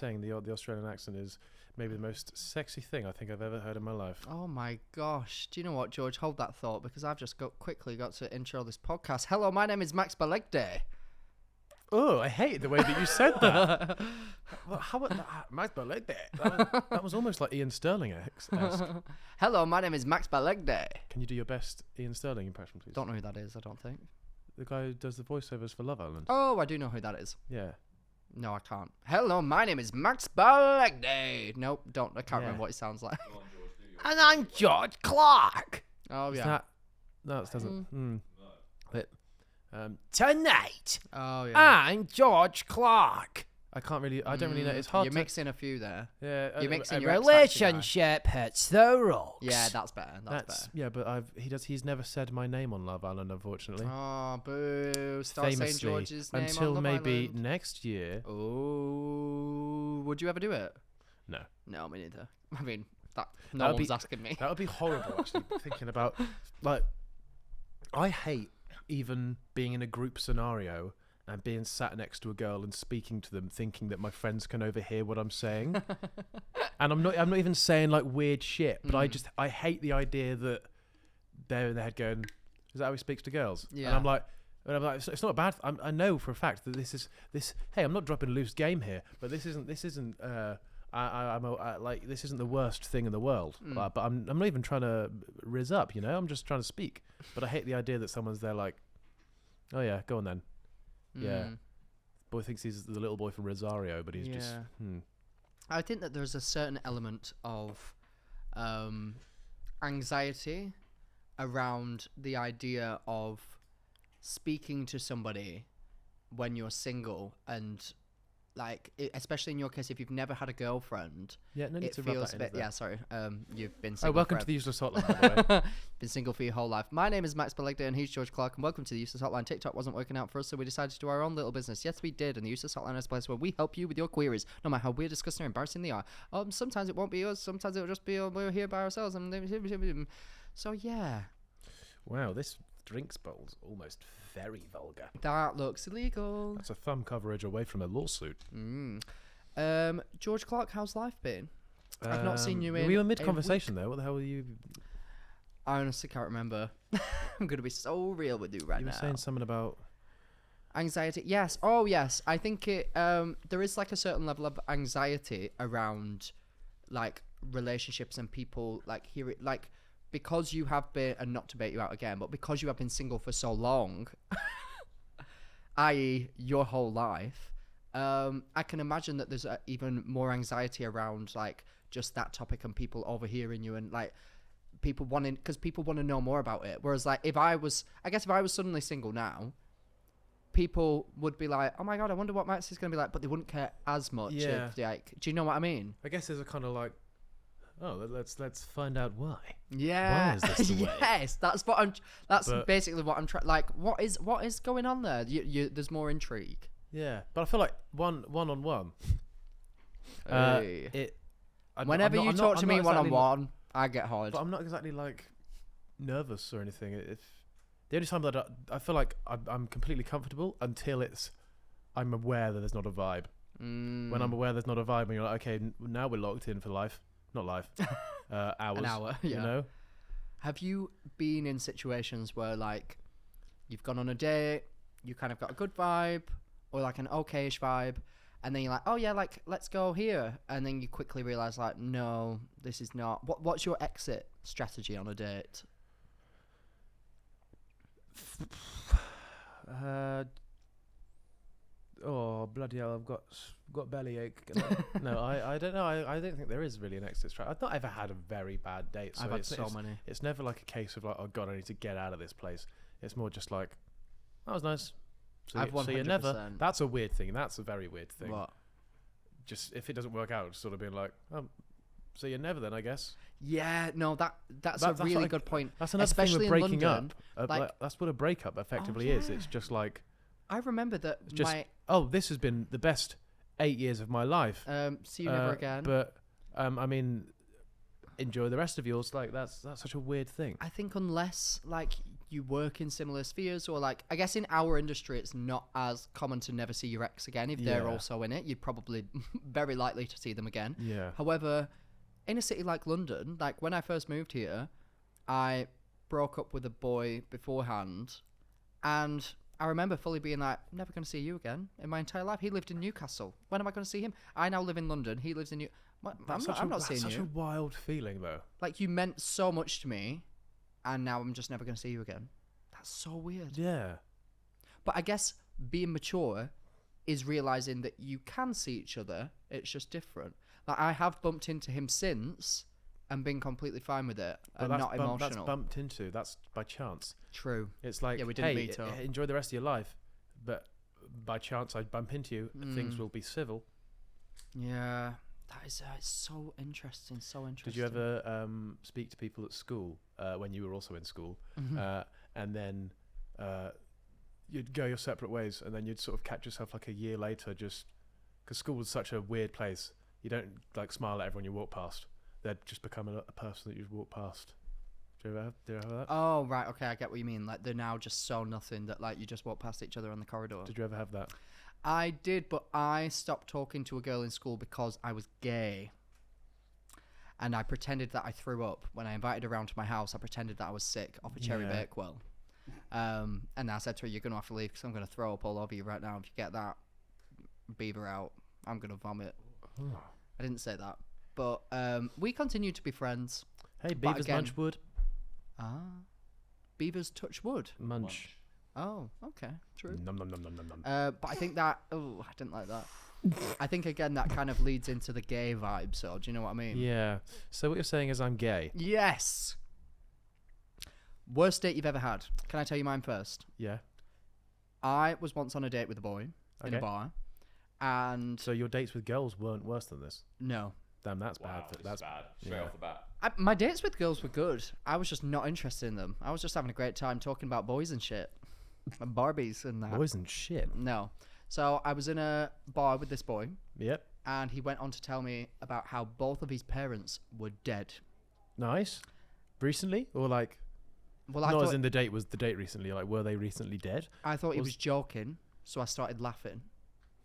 saying the Australian accent is maybe the most sexy thing I think I've ever heard in my life. Oh my gosh. Do you know what, George? Hold that thought, because I've just quickly got to intro this podcast. Hello, my name is Max Balegde. Oh, I hate the way that you said that. How about that? Max Balegde. That was almost like Ian Sterling-esque. Hello, my name is Max Balegde. Can you do your best Ian Sterling impression, please? Don't know who that is, I don't think. The guy who does the voiceovers for Love Island. Oh, I do know who that is. Yeah. No, I can't. Hello, my name is Max Balegde. Nope, don't. I can't remember what he sounds like. And I'm George Clarke. Oh, yeah. That doesn't... But, Tonight, Oh, yeah. I'm George Clarke. I don't really know. It's hard You're to... mixing a few there. Yeah, You're mixing your Relationship hurts the rocks. Yeah, that's better. That's better. Yeah, but he's never said my name on Love Island, unfortunately. Oh, boo. Start saying George's name until on Love maybe Island. next year. Oh, would you ever do it? No. No, me neither. I mean, no one's asking me. That would be horrible, actually, thinking about... Like, I hate even being in a group scenario and being sat next to a girl and speaking to them, thinking that my friends can overhear what I'm saying. And I'm not even saying like weird shit, but I hate the idea that they're in their head going, is that how he speaks to girls? Yeah. And I'm like, it's not a bad. I know for a fact that this. Hey, I'm not dropping loose game here, but this isn't. This isn't the worst thing in the world. But I'm not even trying to rizz up. I'm just trying to speak. But I hate the idea that someone's there like, oh yeah, go on then. Yeah. Boy thinks he's the little boy from Rosario, but he's just... I think that there's a certain element of anxiety around the idea of speaking to somebody when you're single, and especially in your case, if you've never had a girlfriend, yeah, no need it to rub feels that a bit. into that. Yeah, sorry. You've been single. Oh, welcome to the Useless Hotline, by the way. Been single for your whole life. My name is Max Balegde, and he's George Clarke, and welcome to the Useless Hotline. TikTok wasn't working out for us, so we decided to do our own little business. Yes, we did, and the Useless Hotline is a place where we help you with your queries, no matter how weird, disgusting, or embarrassing they are. Sometimes it won't be us. Sometimes it'll just be we're here by ourselves. So yeah. Wow, this drinks bowl's almost very vulgar. That looks illegal. That's a thumb coverage away from a lawsuit. George Clarke, how's life been? I've not seen you in. We were mid-conversation though. What the hell were you? I honestly can't remember. I'm gonna be so real with you right now. You were saying something about anxiety. Yes. Oh, yes. I think it. There is like a certain level of anxiety around, like, relationships and people because you have been, and not to bait you out again, but because you have been single for so long, i.e., your whole life. I can imagine that there's even more anxiety around like just that topic and people overhearing you and like people want to know more about it. Whereas like if I was suddenly single now, people would be like, oh my God, I wonder what Max is going to be like, but they wouldn't care as much. Yeah. If, like, do you know what I mean? I guess there's a kind of like, oh, let's find out why. Yeah. Why is this the way? Yes, that's basically what I'm trying. Like, what is going on there? There's more intrigue. Yeah, but I feel like one-on-one. Whenever you talk to me one-on-one, I get hard. But I'm not exactly like nervous or anything. If the only time that I feel like I'm completely comfortable until I'm aware that there's not a vibe. When I'm aware there's not a vibe, and you're like, okay, now we're locked in for life. Not life. Hours. An hour. Yeah. You know. Have you been in situations where like you've gone on a date, you kind of got a good vibe or like an okayish vibe, and then you're like, oh yeah, like let's go here, and then you quickly realize like, no, this is not. What's your exit strategy on a date? Oh bloody hell! I've got bellyache. No, I don't know. I don't think there is really an exit strategy. I've not ever had a very bad date. So I've had so many. It's never like a case of like, oh God, I need to get out of this place. It's more just like, that was nice. So you never. That's a weird thing. That's a very weird thing. What? Just if it doesn't work out, sort of being like, so you're never then, I guess. Yeah, no, that's a really good point. That's another especially thing with breaking London, up. That's what a breakup effectively is. It's just like. I remember that. This has been the best 8 years of my life. See you never again. But I mean, enjoy the rest of yours. Like that's such a weird thing. I think unless like you work in similar spheres, or like, I guess in our industry, it's not as common to never see your ex again. If they're Yeah. also in it, you're probably very likely to see them again. Yeah. However, in a city like London, like when I first moved here, I broke up with a boy beforehand, and I remember fully being like, I'm never going to see you again in my entire life. He lived in Newcastle. When am I going to see him? I now live in London. He lives in New. I'm not seeing That's you. such a wild feeling, though. Like, you meant so much to me, and now I'm just never going to see you again. That's so weird. Yeah. But I guess being mature is realizing that you can see each other. It's just different. Like, I have bumped into him since and been completely fine with it But and that's not That's emotional. bumped into. That's by chance. True. It's like, Yeah, we didn't hey, meet up. enjoy the rest of your life, but by chance I bump into you, things will be civil. Yeah. That is it's so interesting. So interesting. Did you ever speak to people at school when you were also in school, and then you'd go your separate ways, and then you'd sort of catch yourself like a year later, just because school was such a weird place. You don't like smile at everyone you walk past. They'd just become a person that you walk past. Do you ever have that? Oh, right. Okay, I get what you mean. Like, they're now just so nothing that, like, you just walk past each other on the corridor. Did you ever have that? I did, but I stopped talking to a girl in school because I was gay. And I pretended that I threw up. When I invited her around to my house, I pretended that I was sick off a cherry Yeah. Bakewell. And I said to her, you're going to have to leave because I'm going to throw up all over you right now. If you get that beaver out, I'm going to vomit. I didn't say that. But we continued to be friends. Hey, But beavers again- munch wood. Beavers touch wood. Munch. Oh, okay. True. Nom nom nom nom nom nom. But I think that... Oh, I didn't like that. I think, again, that kind of leads into the gay vibe. So, do you know what I mean? Yeah. So what you're saying is I'm gay. Yes. Worst date you've ever had. Can I tell you mine first? Yeah. I was once on a date with a boy in a Okay. bar. And... So your dates with girls weren't worse than this. No. Damn, that's Wow, bad. this is That's bad. Straight yeah. off the bat. My dates with girls were good. I was just not interested in them. I was just having a great time talking about boys and shit. And Barbies and that. boys and shit. No. So I was in a bar with this boy. Yep. And he went on to tell me about how both of his parents were dead. Nice. Recently, or like, Well, I not as thought, in the date was the date recently. Like, were they recently dead? I thought he was- was joking. So I started laughing.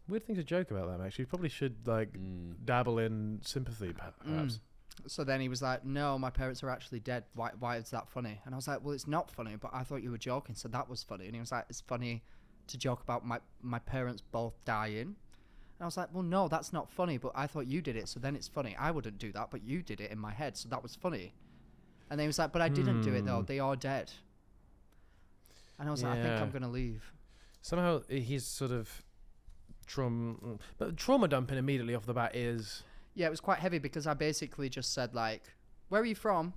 Weird thing to joke about that. Actually, you probably should like dabble in sympathy, perhaps. So then he was like, no, my parents are actually dead. Why is that funny? And I was like, well, it's not funny, but I thought you were joking, so that was funny. And he was like, it's funny to joke about my parents both dying. And I was like, well, no, that's not funny, but I thought you did it, so then it's funny. I wouldn't do that, but you did it in my head, so that was funny. And then he was like, but I didn't do it, though. They are dead. And I was like, I think Yeah. I'm going to leave. Somehow he's sort of trauma dumping immediately off the bat is Yeah, it was quite heavy because I basically just said, like, where are you from?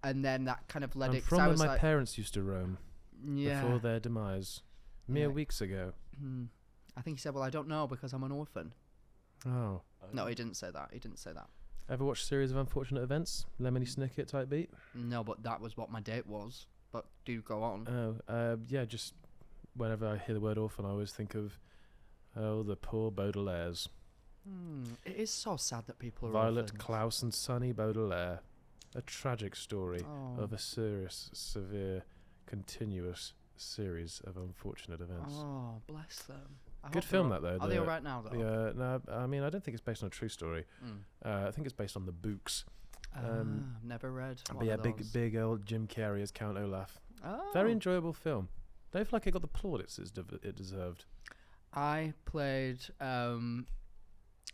And then that kind of led I'm it. 'cause from I where was my like, parents used to roam yeah. before their demise, mere Yeah. weeks ago. I think he said, well, I don't know because I'm an orphan. Oh, No, he didn't say that. He didn't say that. ever watched Series of Unfortunate Events? Lemony Snicket type beat. No, but that was what my date was. But do go on. Yeah. Just whenever I hear the word orphan, I always think of the poor Baudelaires. It is so sad that people are Violet, orphans. Klaus, and Sonny Baudelaire. A tragic story Oh. of a serious, severe, continuous series of unfortunate events. Oh, bless them. I Good hope film they're that though. Are they all right now though? Yeah, no, I mean I don't think it's based on a true story. I think it's based on the books. I've never read. But one yeah, of those. big old Jim Carrey as Count Olaf. Oh. Very enjoyable film. Don't feel like it got the plaudits it deserved. I played.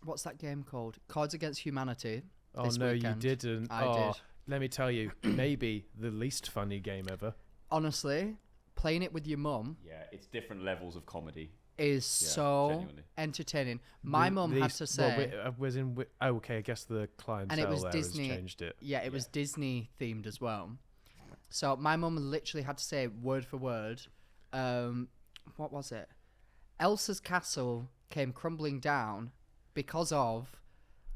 What's that game called? Cards Against Humanity. Oh this no, weekend. you didn't. I oh, did. Let me tell you, maybe the least funny game ever. Honestly, playing it with your mum Yeah, it's different levels of comedy. is so genuinely. entertaining. My mum had to say. Okay, I guess the clientele was there Disney. has changed it. Yeah, it was Disney themed as well. So my mum literally had to say word for word. What was it? Elsa's castle came crumbling down because of,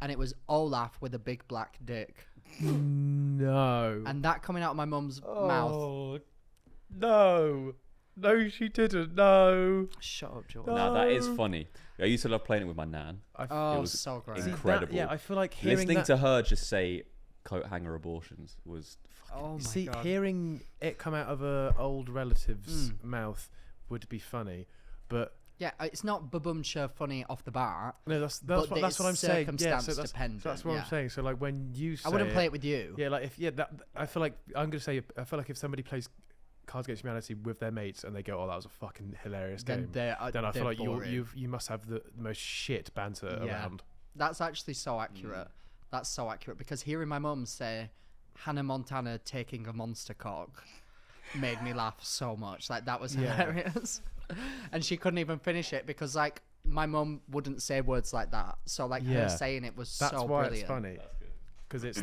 and it was Olaf with a big black dick. No. And that coming out of my mum's mouth. Oh, no. No, she didn't. No. Shut up, Jordan. Now that is funny. I used to love playing it with my nan. Oh, was so great. incredible. Yeah, I feel like hearing Listening that. to her just say coat hanger abortions was Oh my See, god. hearing it come out of a old relative's mouth would be funny, but Yeah, it's not babumcha funny off the bat. no, that's But what I'm saying. Yeah, circumstance so dependent, that's what yeah. I'm saying. So like when you say I wouldn't play it with you. Yeah, like I feel like I feel like if somebody plays Cards Against Humanity with their mates and they go, "Oh, that was a fucking hilarious game," then I feel like you must have the most shit banter Yeah. around. That's actually so accurate. That's so accurate because hearing my mum say Hannah Montana taking a monster cock made me laugh so much. Like that was Yeah. hilarious. And she couldn't even finish it because like my mum wouldn't say words like that. So like Yeah. her saying it was That's so why brilliant. it's funny, because it's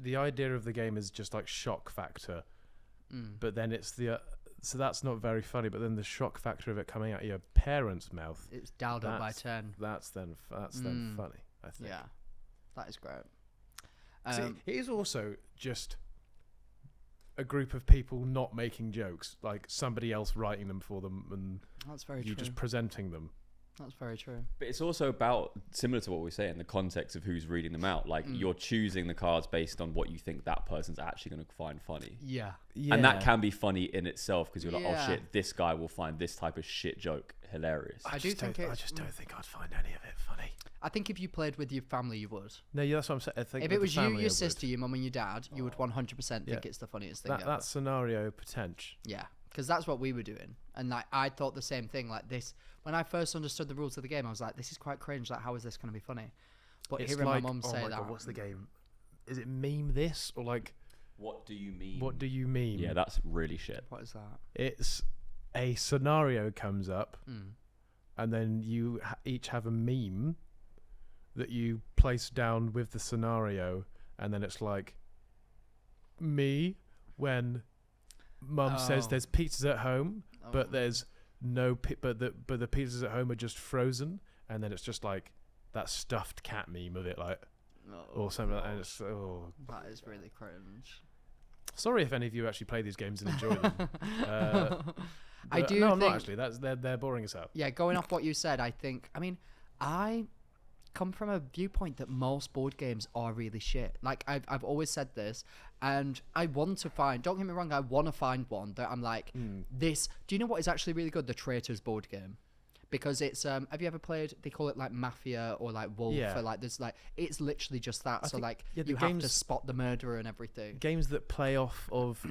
the idea of the game is just like shock factor, but then it's so that's not very funny. But then the shock factor of it coming out of your parents' mouth, It's dialed up by That's- 10. that's then funny. I think. Yeah. That is great. See, Um, it is also just a group of people not making jokes, like somebody else writing them for them, and that's very you true. just presenting them. That's very true. But it's also about, similar to what we say, in the context of who's reading them out. Like, you're choosing the cards based on what you think that person's actually going to find funny. Yeah. And that can be funny in itself because you're like, Yeah. oh shit, this guy will find this type of shit joke hilarious. I do think I just don't think I'd find any of it funny. I think if you played with your family, you would. No, yeah, that's what I'm saying. I think If with it the was you, family, I your would. sister, your mum, and your dad, you would 100% think Yeah. it's the funniest thing that ever. that scenario potential. Yeah, because that's what we were doing, and like I thought the same thing. Like this, when I first understood the rules of the game, I was like, "This is quite cringe. Like, how is this going to be funny?" But It's hearing like, my mum oh say my that, God, what's the game? Is it meme this or like What do you mean? what do you mean? Yeah, that's really shit. what is that? It's a scenario comes up, Mm. and then you each have a meme that you place down with the scenario, and then it's like me when mum says Oh. there's pizzas at home, but Oh. there's no but the pizzas at home are just frozen, and then it's just like that stuffed cat meme of it, like or something like that. And it's That is really cringe. sorry if any of you actually play these games and enjoy them. I But do no, I'm not think- actually. They're boring as hell. Yeah, going off what you said, I come from a viewpoint that most board games are really shit. Like I've always said this, and I want to find. Don't get me wrong, I want to find one that I'm like this. Do you know what is actually really good? The Traitors board game, because it's have you ever played? They call it like Mafia or like Wolf Yeah. or like there's like it's literally just that. So think- like yeah, the you have to games- spot the murderer and everything. Games that play off of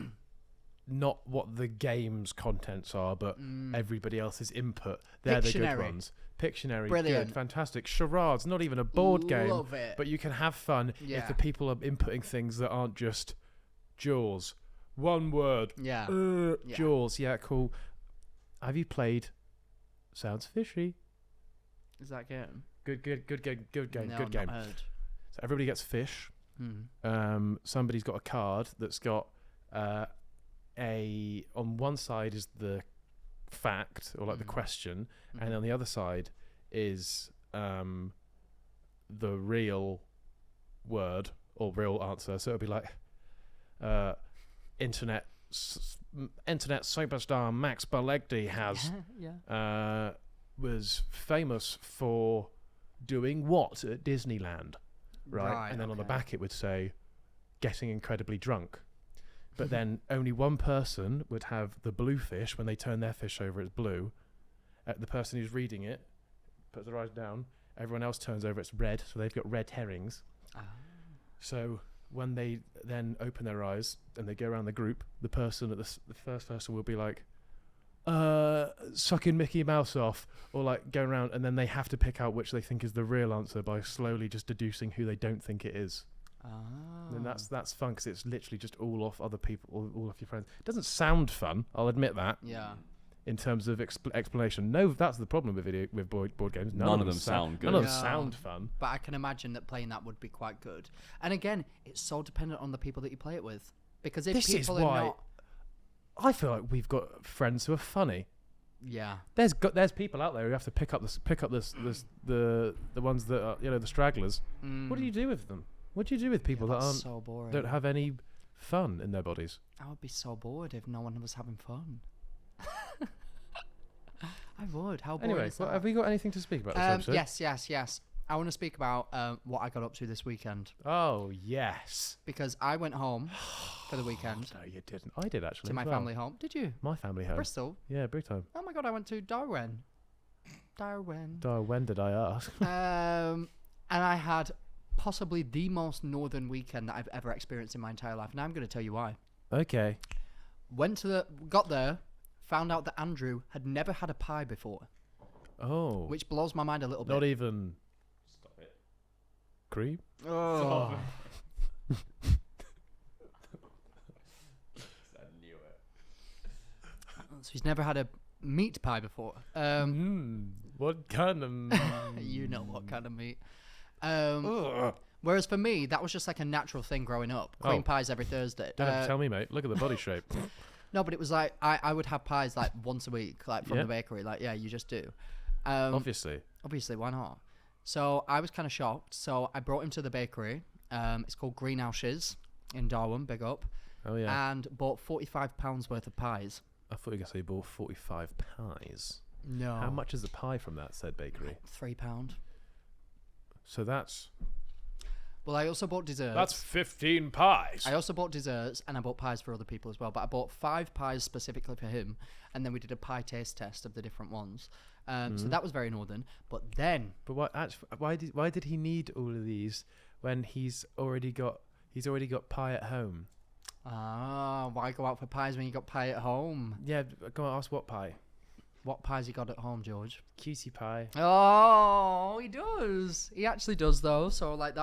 not what the game's contents are, but everybody else's input. They're the good Pictionary. ones. Pictionary, Brilliant. good, fantastic. Charades, not even a board game, Love it. but you can have fun if Yeah. the people are inputting things that aren't just Jaws. One word. Yeah. Yeah. Jaws. Yeah, cool. Have you played? Sounds fishy. Is that game? Good game. Good game. No, Good game. Not heard. So everybody gets fish. Hmm. Somebody's got a card that's got on one side is the fact or like the question, and on the other side is the real word or real answer. So it'll be like internet superstar Max Balegde has Yeah. was famous for doing what at Disneyland, right? And then on the okay. back it would say getting incredibly drunk. But then only one person would have the blue fish. When they turn their fish over, it's blue. The person who's reading it puts their eyes down. Everyone else turns over, it's red. So they've got red herrings. Ah. So when they then open their eyes and they go around the group, the person at the first person will be like, sucking Mickey Mouse off, or like going around, and then they have to pick out which they think is the real answer by slowly just deducing who they don't think it is. And that's fun because it's literally just all off other people, all off your friends. It doesn't sound fun, I'll admit that. Yeah. In terms of explanation, no, that's the problem with board games. None of them sound good. None of them No. sound fun. But I can imagine that playing that would be quite good. And again, it's so dependent on the people that you play it with. Because if This is people why are not, I feel like we've got friends who are funny. yeah, There's people out there who have to pick up the ones that are, the stragglers. What do you do with them? What do you do with people that that's aren't so boring. don't have any fun in their bodies? I would be so bored if no one was having fun. I would. How boring Anyway, is that? have we got anything to speak about this episode? Yes. I want to speak about what I got up to this weekend Oh, yes. because I went home for the weekend No, you didn't. I did, actually. to my as well. family home. Did you? My family home. Bristol? Yeah, big time. Oh my god, I went to Darwin. Darwin. When did I ask? And I had possibly the most northern weekend that I've ever experienced in my entire life. Now I'm going to tell you why. Okay. Got there, found out that Andrew had never had a pie before, Oh. which blows my mind a little bit. Not even Stop it. cream? Oh. I knew it. So he's never had a meat pie before. What kind of... You know what kind of meat. Whereas for me, that was just like a natural thing growing up. Cream Oh. pies every Thursday. Don't have to tell me, mate. Look at the body shape. No, but it was like I would have pies like once a week, like from Yeah. the bakery. Like, yeah, you just do. Obviously. Obviously, why not? So I was kind of shocked. So I brought him to the bakery. It's called Greenhouses in Darwin, big up. Oh, yeah. And bought £45 worth of pies. I thought you were going to say you bought 45 pies. No. How much is a pie from that said bakery? £3. So that's... Well, I also bought desserts. That's 15 pies. I also bought desserts and I bought pies for other people as well. But I bought 5 pies specifically for him, and then we did a pie taste test of the different ones. So that was very northern. But then, But why did he need all of these when he's already got pie at home? why go out for pies when you got pie at home? Yeah, go on, ask what pie? What pies you got at home, George? Cutie pie. Oh, he does. He actually does, though. So like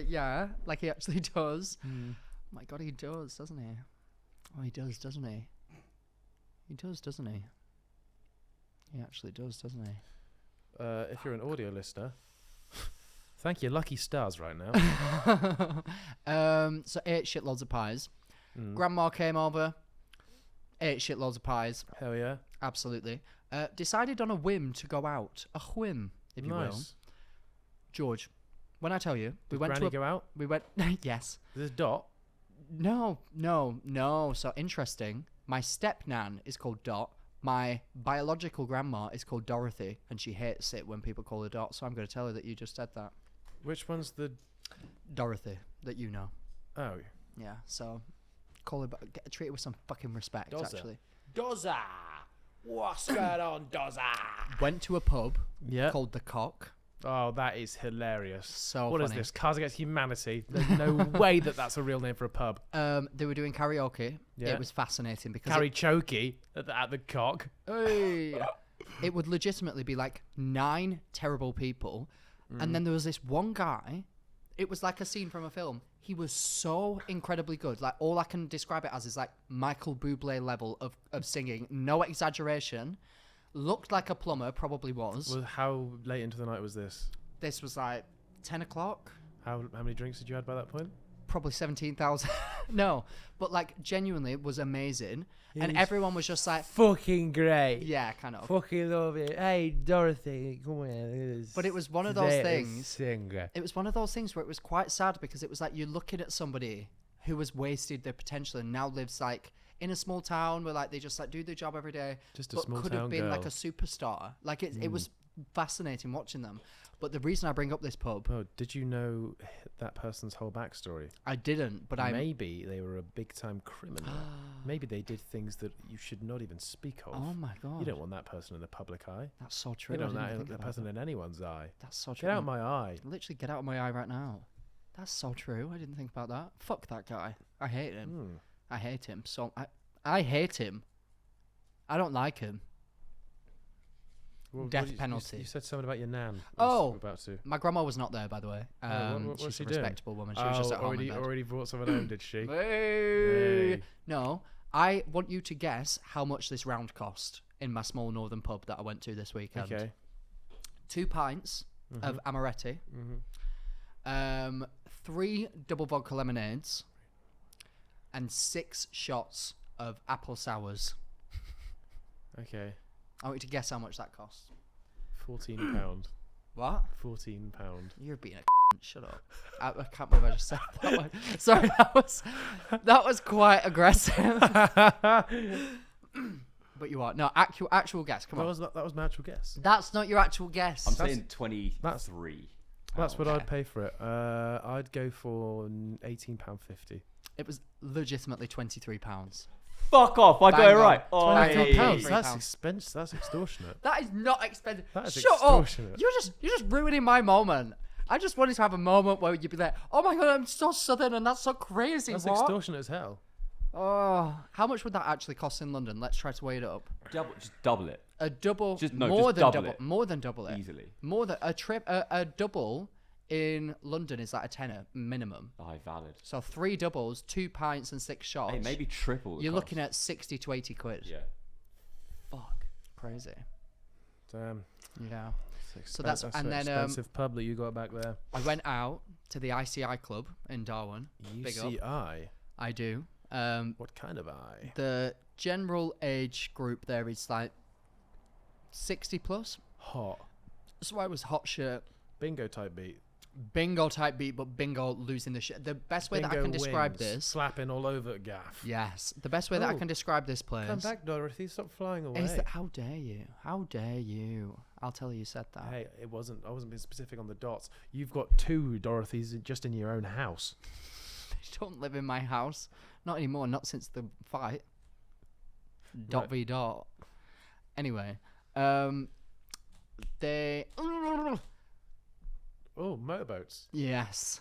yeah, like he actually does. Oh my God, he does, doesn't he? Oh, he does, doesn't he? He does, doesn't he? He actually does, doesn't he? If you're an audio listener, thank you, lucky stars right now. So ate shitloads of pies. Grandma came over, ate shitloads of pies. Hell yeah. Absolutely. Decided on a whim to go out. A whim, if you will. Nice. George, when I tell you, we Did went Granny to go out? we went. Yes. There's Dot. No. So interesting. My step-nan is called Dot. My biological grandma is called Dorothy, and she hates it when people call her Dot. So I'm going to tell her that you just said that. Which one's the... Dorothy, that you know. Oh. Yeah. So call her, treat her with some fucking respect. Dozer. Actually, Dozer. What's going on, Dozer? went to a pub Yeah. called the Cock. Oh, that is hilarious. So What is funny. this? Cards Against Humanity? There's no way that's a real name for a pub. They were doing karaoke. Yeah. It was fascinating because Carrie Chokey at the Cock. it would legitimately be like 9 terrible people, and then there was this one guy. It was like a scene from a film. He was so incredibly good. Like, all I can describe it as is like Michael Bublé level of singing. No exaggeration. Looked like a plumber, probably was. Well, how late into the night was this? This was like 10 o'clock. How many drinks did you have by that point? Probably 17,000. No, but like genuinely it was amazing. And He's everyone was just like, Fucking great. yeah, kind of. Fucking love it. Hey, Dorothy, come here. But it was one of those things. Singer. It was one of those things where it was quite sad because it was like you're looking at somebody who has wasted their potential and now lives like in a small town where like they just like do their job every day. Just a but small could town have been like girl. a superstar. Like it was fascinating watching them. But the reason I bring up this pub, Oh, did you know that person's whole backstory? I didn't, but I Maybe they were a big-time criminal. Maybe they did things that you should not even speak of. Oh my God. You don't want that person in the public eye. That's so true. You don't I want didn't that think about person that. in anyone's eye. That's so true. Get out my eye. Literally get out of my eye right now. That's so true. I didn't think about that. Fuck that guy. I hate him. I hate him. So I hate him. I don't like him. Well, Death you penalty. You said something about your nan. Oh. About to. My grandma was not there, by the way. What's She's she a doing? respectable woman. She was just at home in bed. already brought someone home, did she? Hey. Hey. No, I want you to guess how much this round cost in my small northern pub that I went to this weekend. Okay. 2 pints of amaretti, 3 double vodka lemonades, and 6 shots of apple sours. Okay. I want you to guess how much that costs. £14. What? £14. You're being a shut up. I can't believe I just said that one. Sorry, that was quite aggressive. But you are. No, actual guess. Come on. That was my actual guess. That's not your actual guess. I'm saying 23. That's what I'd pay for it. I'd go for £18.50. It was legitimately £23. Fuck off! I got it Bang on. right. Oh, £23. £23. £23. That's expensive. That's extortionate. That is not expensive. That is Shut extortionate. up! You're just ruining my moment. I just wanted to have a moment where you'd be like, "Oh my god, I'm so southern and that's so crazy." That's what? extortionate as hell. Oh, how much would that actually cost in London? Let's try to weigh it up. just double it A double, Just more than double double, it. more than double it. easily. More than a double in London is like a tenner minimum. Aye, valid. So 3 doubles, 2 pints and 6 shots. Hey, maybe triple. The You're cost. looking at 60 to 80 quid. Yeah. Fuck, crazy. Damn. Yeah. So that's- an and then, expensive pub that you got back there. I went out to the ICI club in Darwin. Big up. UCI. I do. What kind of eye? The general age group there is like 60 plus. Hot. So I was hot shit. Bingo type beat. Bingo type beat, but bingo losing the shit. The best way that I Bingo can describe wings, this. Slapping all over gaff. Yes. The best way that I Oh, can describe this place Come back, Dorothy. Stop flying away. is that how dare you? How dare you? I'll tell you said that. Hey, I wasn't being specific on the dots. You've got 2 Dorothys just in your own house. They don't live in my house. Not anymore. Not since the fight. Dot Right. v dot. Anyway, they. Oh, motorboats. Yes.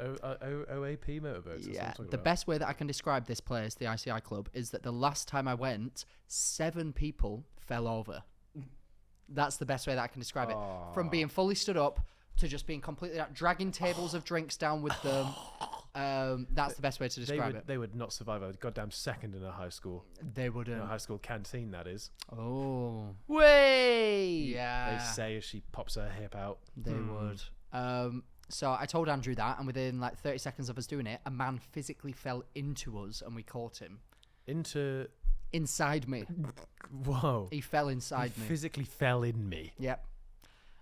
OAP motorboats. That's what Yeah. I'm talking The about. best way that I can describe this place, the ICI club, is that the last time I went, 7 people fell over. That's the best way that I can describe it. From being fully stood up to just being completely out, dragging tables of drinks down with them. That's the best way to describe it. They would not survive a goddamn second in a high school. They In a wouldn't. high school canteen, that is. Oh. Way! Yeah. They say as she pops her hip out. They would. So I told Andrew that, and within like 30 seconds of us doing it, a man physically fell into us, and we caught him. Inside me. Whoa. He fell inside He me. physically fell in me. Yep.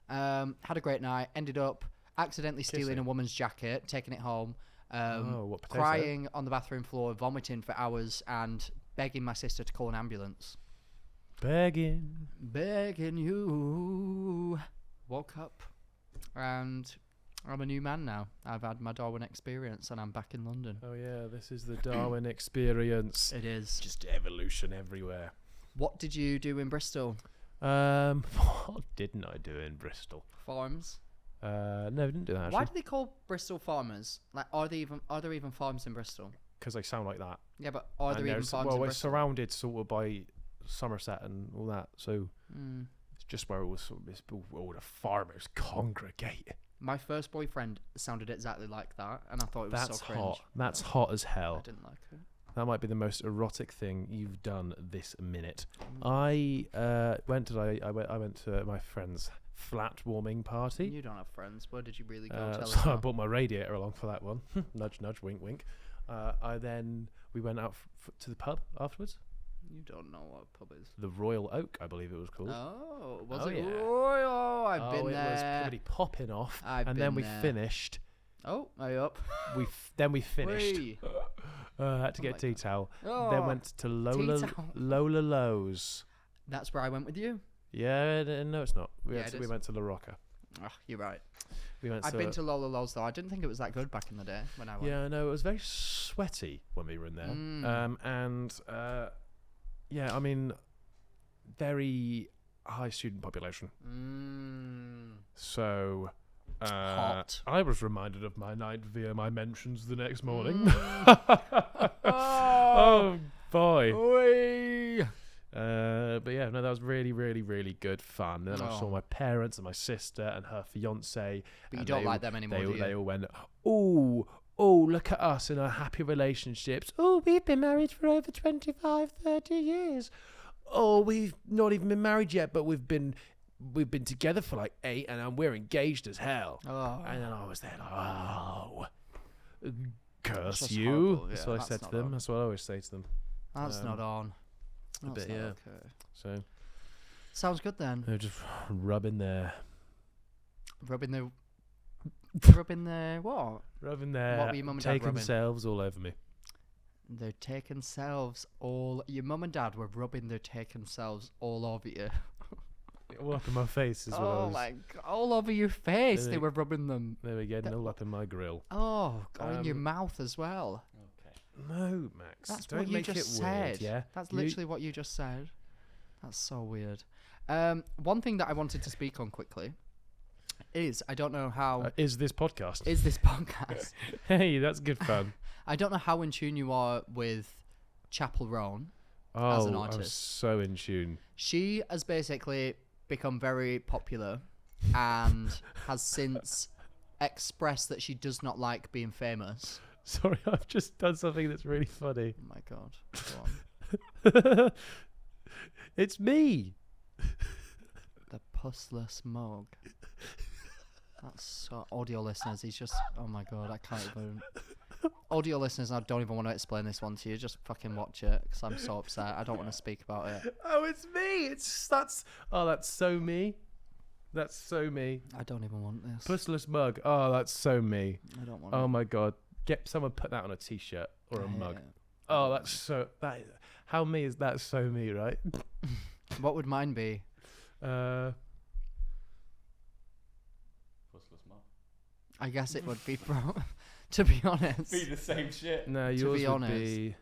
Had a great night. Ended up accidentally stealing Kissing. a woman's jacket, taking it home. What, potato? Crying on the bathroom floor, vomiting for hours, and begging my sister to call an ambulance. Begging. Begging you. Woke up, and I'm a new man now. I've had my Darwin experience, and I'm back in London. Oh yeah, this is the Darwin experience. It is. Just evolution everywhere. What did you do in Bristol? What didn't I do in Bristol? Farms. No, I didn't do that Why actually. do they call Bristol farmers? Like, are there even farms in Bristol? Because they sound like that. Yeah, but are there And even there's- farms in well, it's Bristol? surrounded sort of by Somerset and all that, so Mm. it's just where it was sort of all the farmers congregate. My first boyfriend sounded exactly like that, and I thought it was That's so cringe. hot. That's hot as I hell. didn't like it. That might be the most erotic thing you've done this minute. I went to my friend's flat warming party. You don't have friends. Where did you really go? Tell us So I now. brought my radiator along for that one. Nudge, nudge, wink, wink. We went out to the pub afterwards. You don't know what a pub is. The Royal Oak, I believe it was called. Oh, was Oh, it yeah. Royal? I've been it there. was pretty popping off. I've and then been we there. finished. Oh, are you up? Then we finished. Whee. Had to Oh get my tea towel. Oh, Then went to Lola towel. Lowe's. That's where I went with you. Yeah, no, it's not. We Yeah, it we is. went to La Rocca. Oh, you're right. We went I've been to Lola Lowe's though. I didn't think it was that good back in the day when I went. Yeah, no, it was very sweaty when we were in there. Yeah, I mean, very high student population. So, Hot. I was reminded of my night via my mentions the next morning. Oh, boy. Oi. But yeah, no, that was really, really, really good fun. And then I saw Oh. my parents and my sister and her fiance. But you and don't they like all- them anymore, do you? They all went, oh, look at us in our happy relationships. Oh, we've been married for over 25, 30 years. Oh, we've not even been married yet, but we've been together for like 8, and we're engaged as hell. Oh. And then I was there like, oh, curse That's you. horrible. That's Yeah, what I that's said to not them. on. That's what I always say to them. That's not on. That's bit, not yeah. okay. So Sounds good then. they're just rubbing their Rubbing the what? Rubbing their, What were your mum and dad taking rubbing? themselves all over me. They're taking selves all. Your mum and dad were rubbing their taken selves all over you. All up in my face is what I Oh was. my god! All over your face, There they we- were rubbing them. There we go. All up in my grill. Oh, in your Um, mouth as well. No, Max. That's don't what you make just it said. weird. Yeah. That's You- literally what you just said. That's so weird. One thing that I wanted to speak on quickly is I don't know how is this podcast? is this podcast. Hey, that's good fun. I don't know how in tune you are with Chappell Roan. Oh, an I'm artist. so in tune. She has basically become very popular and has since expressed that she does not like being famous. Sorry, I've just done something that's really funny. Oh my god. Go on. It's me. The pussless mug. That's so audio listeners. He's just. Oh my god, I can't even. Audio listeners, I don't even want to explain this one to you. Just fucking watch it because I'm so upset. I don't want to speak about it. Oh, it's me. That's so me. That's so me. I don't even want this. Pussless mug. Oh, that's so me. I don't want Oh it. my god. Get someone put that on a t-shirt or a I hate mug. it. Oh, that's so that. How me is that? So me, right? What would mine be? I guess it would be, bro. To be honest. Be the same shit. No, To yours be would honest. be.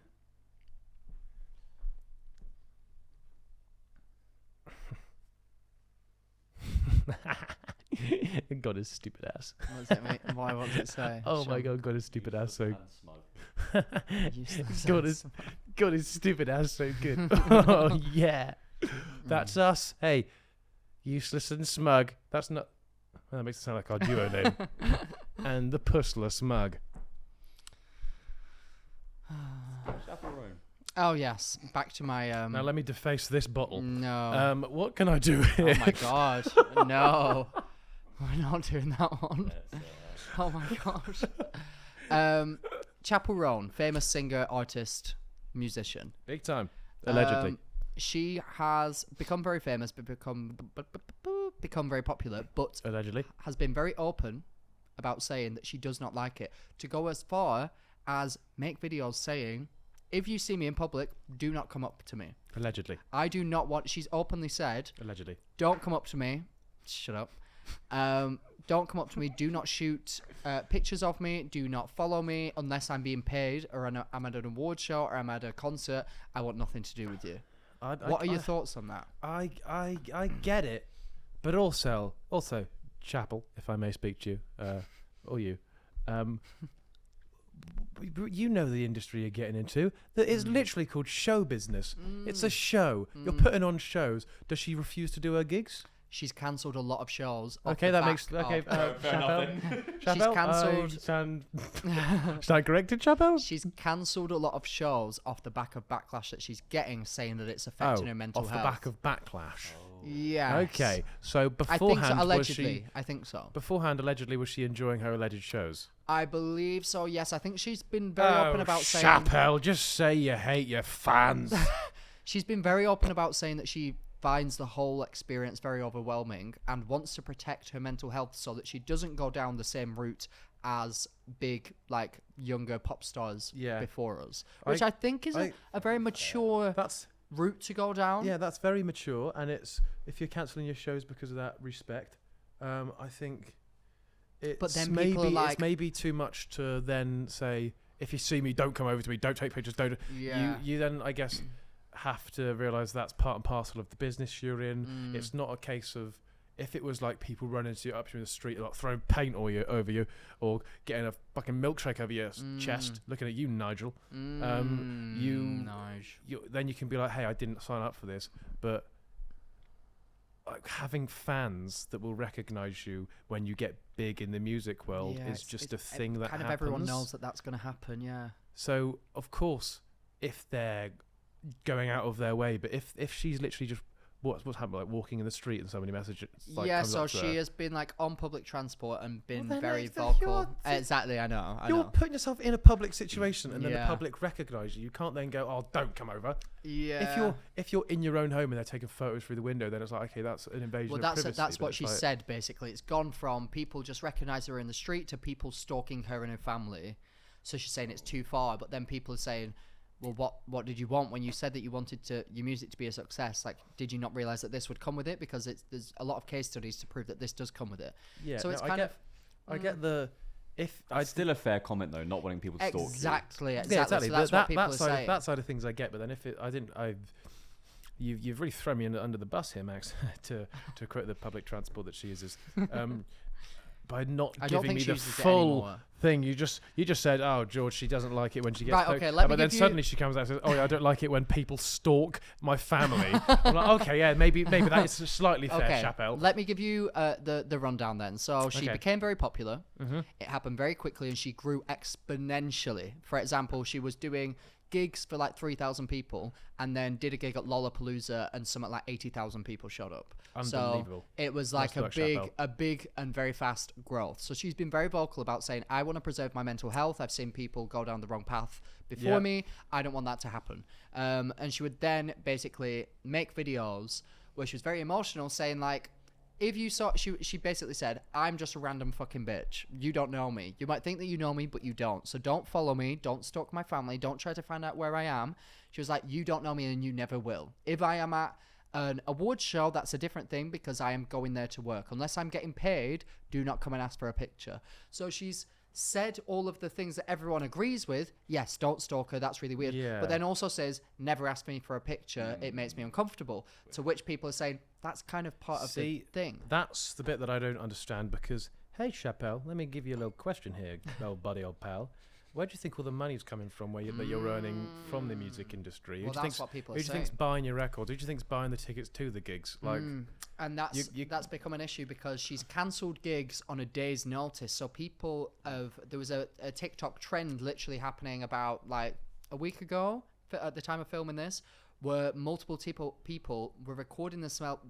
God, his stupid ass. What does it mean? Why? What does it say? Oh my Show- god, God, his stupid ass so. Useless God, ass. God, his stupid ass so good. Oh yeah, that's us. Hey, useless and smug. That's not. Well, that makes it sound like our duo name. And the pussless mug. Oh yes, back to my Now let me deface this bottle. No. What can I do here? Oh my god. No. We're not doing that one. Oh my gosh. Chappell Roan, famous singer, artist, musician. Big time. Allegedly. She has become very famous, but become very popular, but Allegedly. has been very open about saying that she does not like it. To go as far as make videos saying, if you see me in public, do not come up to me. Allegedly. I do not want. She's openly said, Allegedly. don't come up to me. Shut up. Don't come up to me. Do not shoot pictures of me. Do not follow me unless I'm being paid or I'm at an award show or I'm at a concert. I want nothing to do with you. What are your thoughts on that? I get it, but also Chappell, if I may speak to you, or you, you know the industry you're getting into. That is literally called show business. It's a show. You're putting on shows. Does she refuse to do her gigs? She's cancelled a lot of shows. Okay, that makes Chappell. Chappell, cancelled- Stand corrected, Chappell. She's cancelled a lot of shows off the back of backlash that she's getting, saying that it's affecting her mental off health. the back of backlash. Yeah. Okay, so I think beforehand so. was Allegedly, she? I think so. Beforehand, allegedly, was she enjoying her alleged shows? I believe so. Yes, I think she's been very open about saying. Chappell, just say you hate your fans. She's been very open about saying that she finds the whole experience very overwhelming and wants to protect her mental health so that she doesn't go down the same route as big, like, younger pop stars before us, which I think is a very mature That's route to go down. yeah, that's very mature, and it's if you're cancelling your shows because of that respect, I think it's But then maybe people are like- it's maybe too much to then say if you see me, don't come over to me, don't take pictures, don't. Yeah. You then I guess have to realise that's part and parcel of the business you're in. It's not a case of if it was like people running to you up to you in the street, like throwing paint over you, or getting a fucking milkshake over your chest, looking at you, Nigel. Nige. Then you can be like, hey, I didn't sign up for this, but like having fans that will recognise you when you get big in the music world Yeah, is just a thing that kind of happens. everyone knows that that's going to happen. Yeah. So of course, if they're going out of their way, but if she's literally just what's happened, like walking in the street and somebody messages, like, Yeah, comes so up to she her, has been like on public transport and been then very it's the- vocal. you're- Exactly, I know. you're putting yourself in a public situation, and then the Yeah. public recognise you. You can't then go, "Oh, don't come over." Yeah. If you're in your own home and they're taking photos through the window, then it's like, okay, that's an invasion Well, of that's privacy. that's but what it's she like- said. Basically, it's gone from people just recognise her in the street to people stalking her and her family. So she's saying it's too far, but then people are saying, well, what did you want when you said that you wanted your music to be a success? Like, did you not realize that this would come with it? Because there's a lot of case studies to prove that this does come with it. Yeah. So no, it's kind of. I get the. If I Still a fair comment though, not wanting people to stalk you. Exactly. Yeah, exactly. So that's what people are side saying. that side of things I get, but then if it, I didn't, you've really thrown me under the bus here, Max, to quote the public transport that she uses. By not giving me the full thing, you just said, "Oh, George, she doesn't like it when she gets." Right, okay. Let me but then give you- suddenly she comes out and says, "Oh, yeah, I don't like it when people stalk my family." I'm like, okay, yeah, maybe that is slightly fair, Okay, Chappell. let me give you the rundown then. So she Okay. became very popular. Mm-hmm. It happened very quickly, and she grew exponentially. For example, she was doing gigs for like 3,000 people, and then did a gig at Lollapalooza, and something like 80,000 people showed up. Unbelievable. So it was like Nice work, a big and very fast growth. So she's been very vocal about saying, I want to preserve my mental health. I've seen people go down the wrong path before Yeah. me. I don't want that to happen. And she would then basically make videos where she was very emotional, saying like, if you saw, she basically said, I'm just a random fucking bitch. You don't know me. You might think that you know me, but you don't. So don't follow me. Don't stalk my family. Don't try to find out where I am. She was like, you don't know me and you never will. If I am at an awards show, that's a different thing because I am going there to work. Unless I'm getting paid, do not come and ask for a picture. So she's said all of the things that everyone agrees with. Yes, don't stalk her. That's really weird. Yeah. But then also says, never ask me for a picture. It makes me uncomfortable. To which people are saying, that's kind of part of the thing. That's the bit that I don't understand because, hey, Chappell, let me give you a little question here, old buddy, old pal. Where do you think all the money's coming from that you're earning from the music industry? Well, Who do you that's think's- what people are Who do you think's saying. buying your records? Who do you think's buying the tickets to the gigs? Like, And that's you- that's become an issue because she's cancelled gigs on a day's notice. So there was a TikTok trend literally happening about like a week ago at the time of filming this, where multiple people were recording themselves.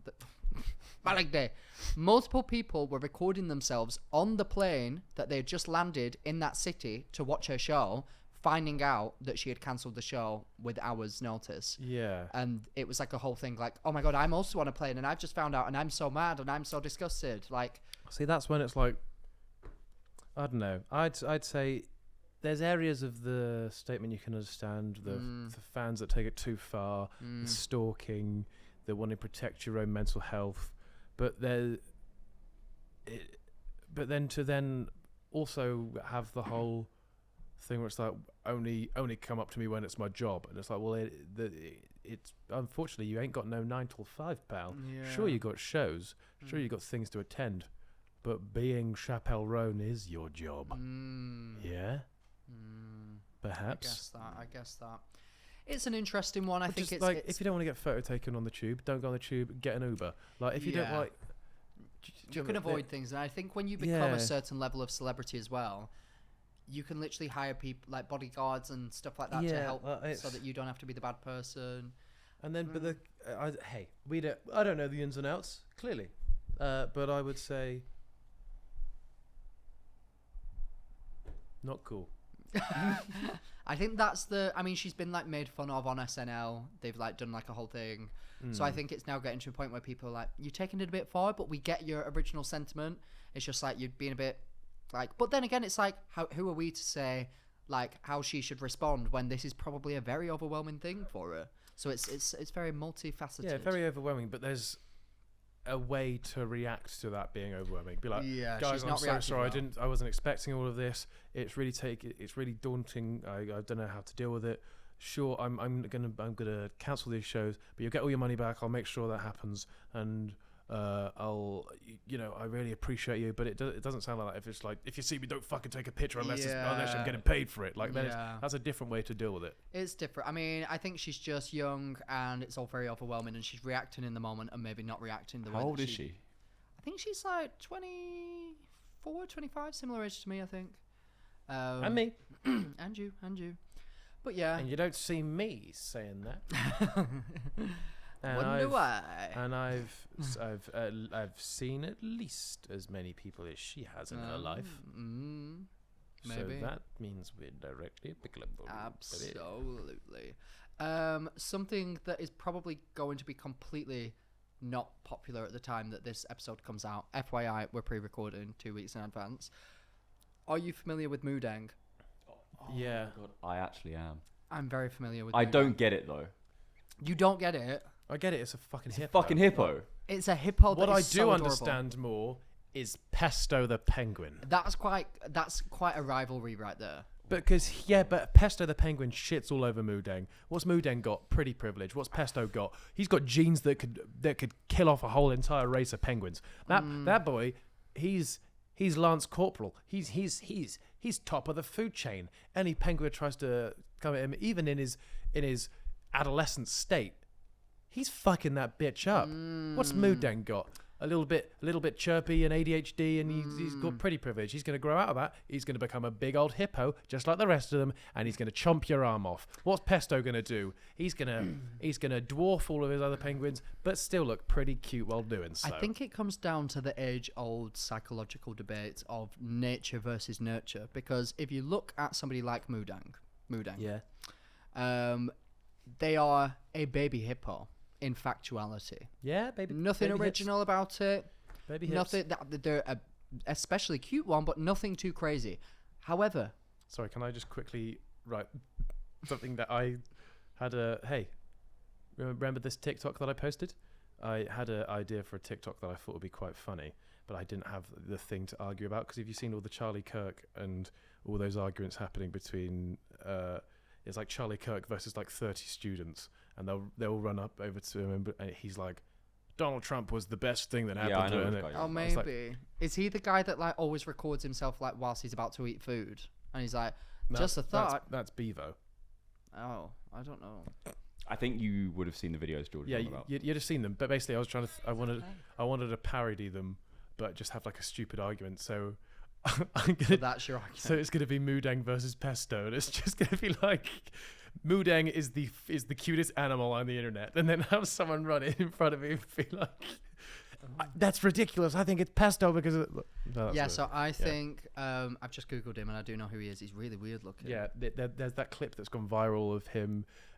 Balegde. Multiple people were recording themselves on the plane that they had just landed in that city to watch her show, finding out that she had cancelled the show with hours' notice. yeah. And it was like a whole thing like, oh my God, I'm also on a plane and I've just found out and I'm so mad and I'm so disgusted. Like, See, that's when it's like, I don't know. I'd say there's areas of the statement you can understand. The fans that take it too far, the stalking, the wanting to protect your own mental health, but then to then also have the whole thing where it's like only come up to me when it's my job, and it's like, well, it's unfortunately you ain't got no 9 till 5, pal. Sure, you got shows, sure you got things to attend, but being Chappell Roan is your job. Yeah. Perhaps. I guess that. It's an interesting one. I think Just it's like, it's if you don't want to get photo taken on the tube, don't go on the tube, get an Uber. Like, if you don't Yeah. like, you can avoid things, and I think when you become a certain level of celebrity as well, you can literally hire people like bodyguards and stuff like that to Yeah, help, well, so it's- that you don't have to be the bad person. And then, but hey, I don't know the ins and outs clearly, but I would say not cool. I think that's I mean, she's been like made fun of on SNL. They've like done like a whole thing. So I think it's now getting to a point where people are like, you're taking it a bit far, but we get your original sentiment. It's just like you're being a bit like, but then again, it's like, who are we to say like how she should respond when this is probably a very overwhelming thing for her? So it's very multifaceted. Yeah, very overwhelming. But there's a way to react to that being overwhelming. Be like, Yeah, guys, she's I'm not so reacting sorry. well. I wasn't expecting all of this. It's really daunting. I don't know how to deal with it. Sure, I'm gonna cancel these shows, but you'll get all your money back. I'll make sure that happens, and I really appreciate you. But it doesn't sound like that. If it's like, if you see me, don't fucking take a picture unless I'm getting paid for it. Like, then that's a different way to deal with it. It's different. I mean, I think she's just young and it's all very overwhelming, and she's reacting in the moment and maybe not reacting the way. How old that is she? I think she's like 24, 25, similar age to me, I think. And me. and you. But yeah. And you don't see me saying that. And Wonder why. And I've seen at least as many people as she has in her life. Maybe. So that means we're directly applicable. Absolutely. Something that is probably going to be completely not popular at the time that this episode comes out. FYI, we're pre-recording 2 weeks in advance. Are you familiar with Deng? Yeah. God, I actually am. I'm very familiar with. I Moodang. don't get it though. You don't get it. I get it. It's a fucking It's a hippo. fucking hippo. It's a hippo. What that I is do so adorable. understand more is Pesto the penguin. That's quite a rivalry right there. Because but Pesto the penguin shits all over Moodang. What's Moodang got? Pretty privilege. What's Pesto got? He's got genes that could kill off a whole entire race of penguins. That boy, he's Lance Corporal. He's top of the food chain. Any penguin tries to come at him, even in his adolescent state, he's fucking that bitch up. What's Moodang got? A little bit chirpy and ADHD, and he's got pretty privilege. He's going to grow out of that. He's going to become a big old hippo, just like the rest of them, and he's going to chomp your arm off. What's Pesto going to do? He's going to dwarf all of his other penguins, but still look pretty cute while doing so. I think it comes down to the age-old psychological debate of nature versus nurture. Because if you look at somebody like Moodang, yeah, they are a baby hippo. In factuality, yeah, baby. Nothing baby original about it. Baby hips. Nothing. They're a especially cute one, but nothing too crazy. However, Sorry, can I just quickly write something that I had hey, remember this TikTok that I posted? I had an idea for a TikTok that I thought would be quite funny, but I didn't have the thing to argue about, because if you've seen all the Charlie Kirk and all those arguments happening between, it's like Charlie Kirk versus like 30 students, and they'll run up over to him, and he's like, Donald Trump was the best thing that happened Yeah, I to know him. which guy you're oh on. maybe is he the guy that like always records himself like whilst he's about to eat food, and he's like, just a thought. That's Bevo. Oh, I don't know. I think you would have seen the videos George was Yeah, on about. you'd have seen them, but basically I was trying to I wanted to parody them, but just have like a stupid argument. So I'm gonna So that's your argument. So it's going to be Moodang versus Pesto, and it's just going to be like, Moodang is the cutest animal on the internet, and then have someone run in front of me and be like, that's ridiculous. I think it's Pesto because of So I think I've just googled him and I do know who he is. He's really weird looking. yeah. There's that clip that's gone viral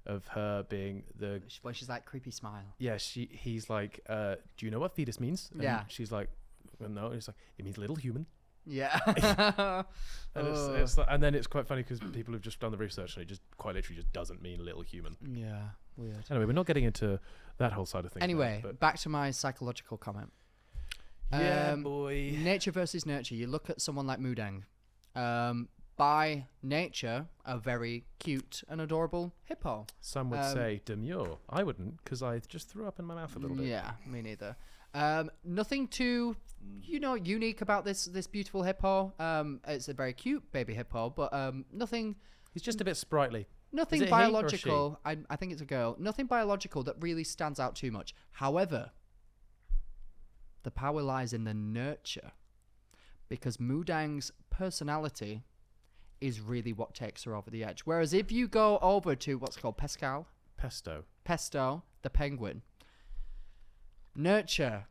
of her being the Where she's like creepy smile. he's like, do you know what fetus means? And Yeah. she's like, well, no. And it's like, it means little human. Yeah. And it's like, and then it's quite funny because people have just done the research and it just quite literally just doesn't mean little human. Yeah. Weird. Anyway, we're not getting into that whole side of things. Anyway, now, but back to my psychological comment. yeah, boy. Nature versus nurture. You look at someone like Moodang. By nature, a very cute and adorable hippo. Some would say demure. I wouldn't, because I just threw up in my mouth a little bit. Yeah, me neither. Nothing too, unique about this beautiful hippo. It's a very cute baby hippo, but nothing. He's just a bit sprightly. Nothing Is it a he or a biological. I think it's a girl. Nothing biological that really stands out too much. However, the power lies in the nurture, because Moodang's personality is really what takes her over the edge. Whereas if you go over to what's called Pesto, the penguin, nurture.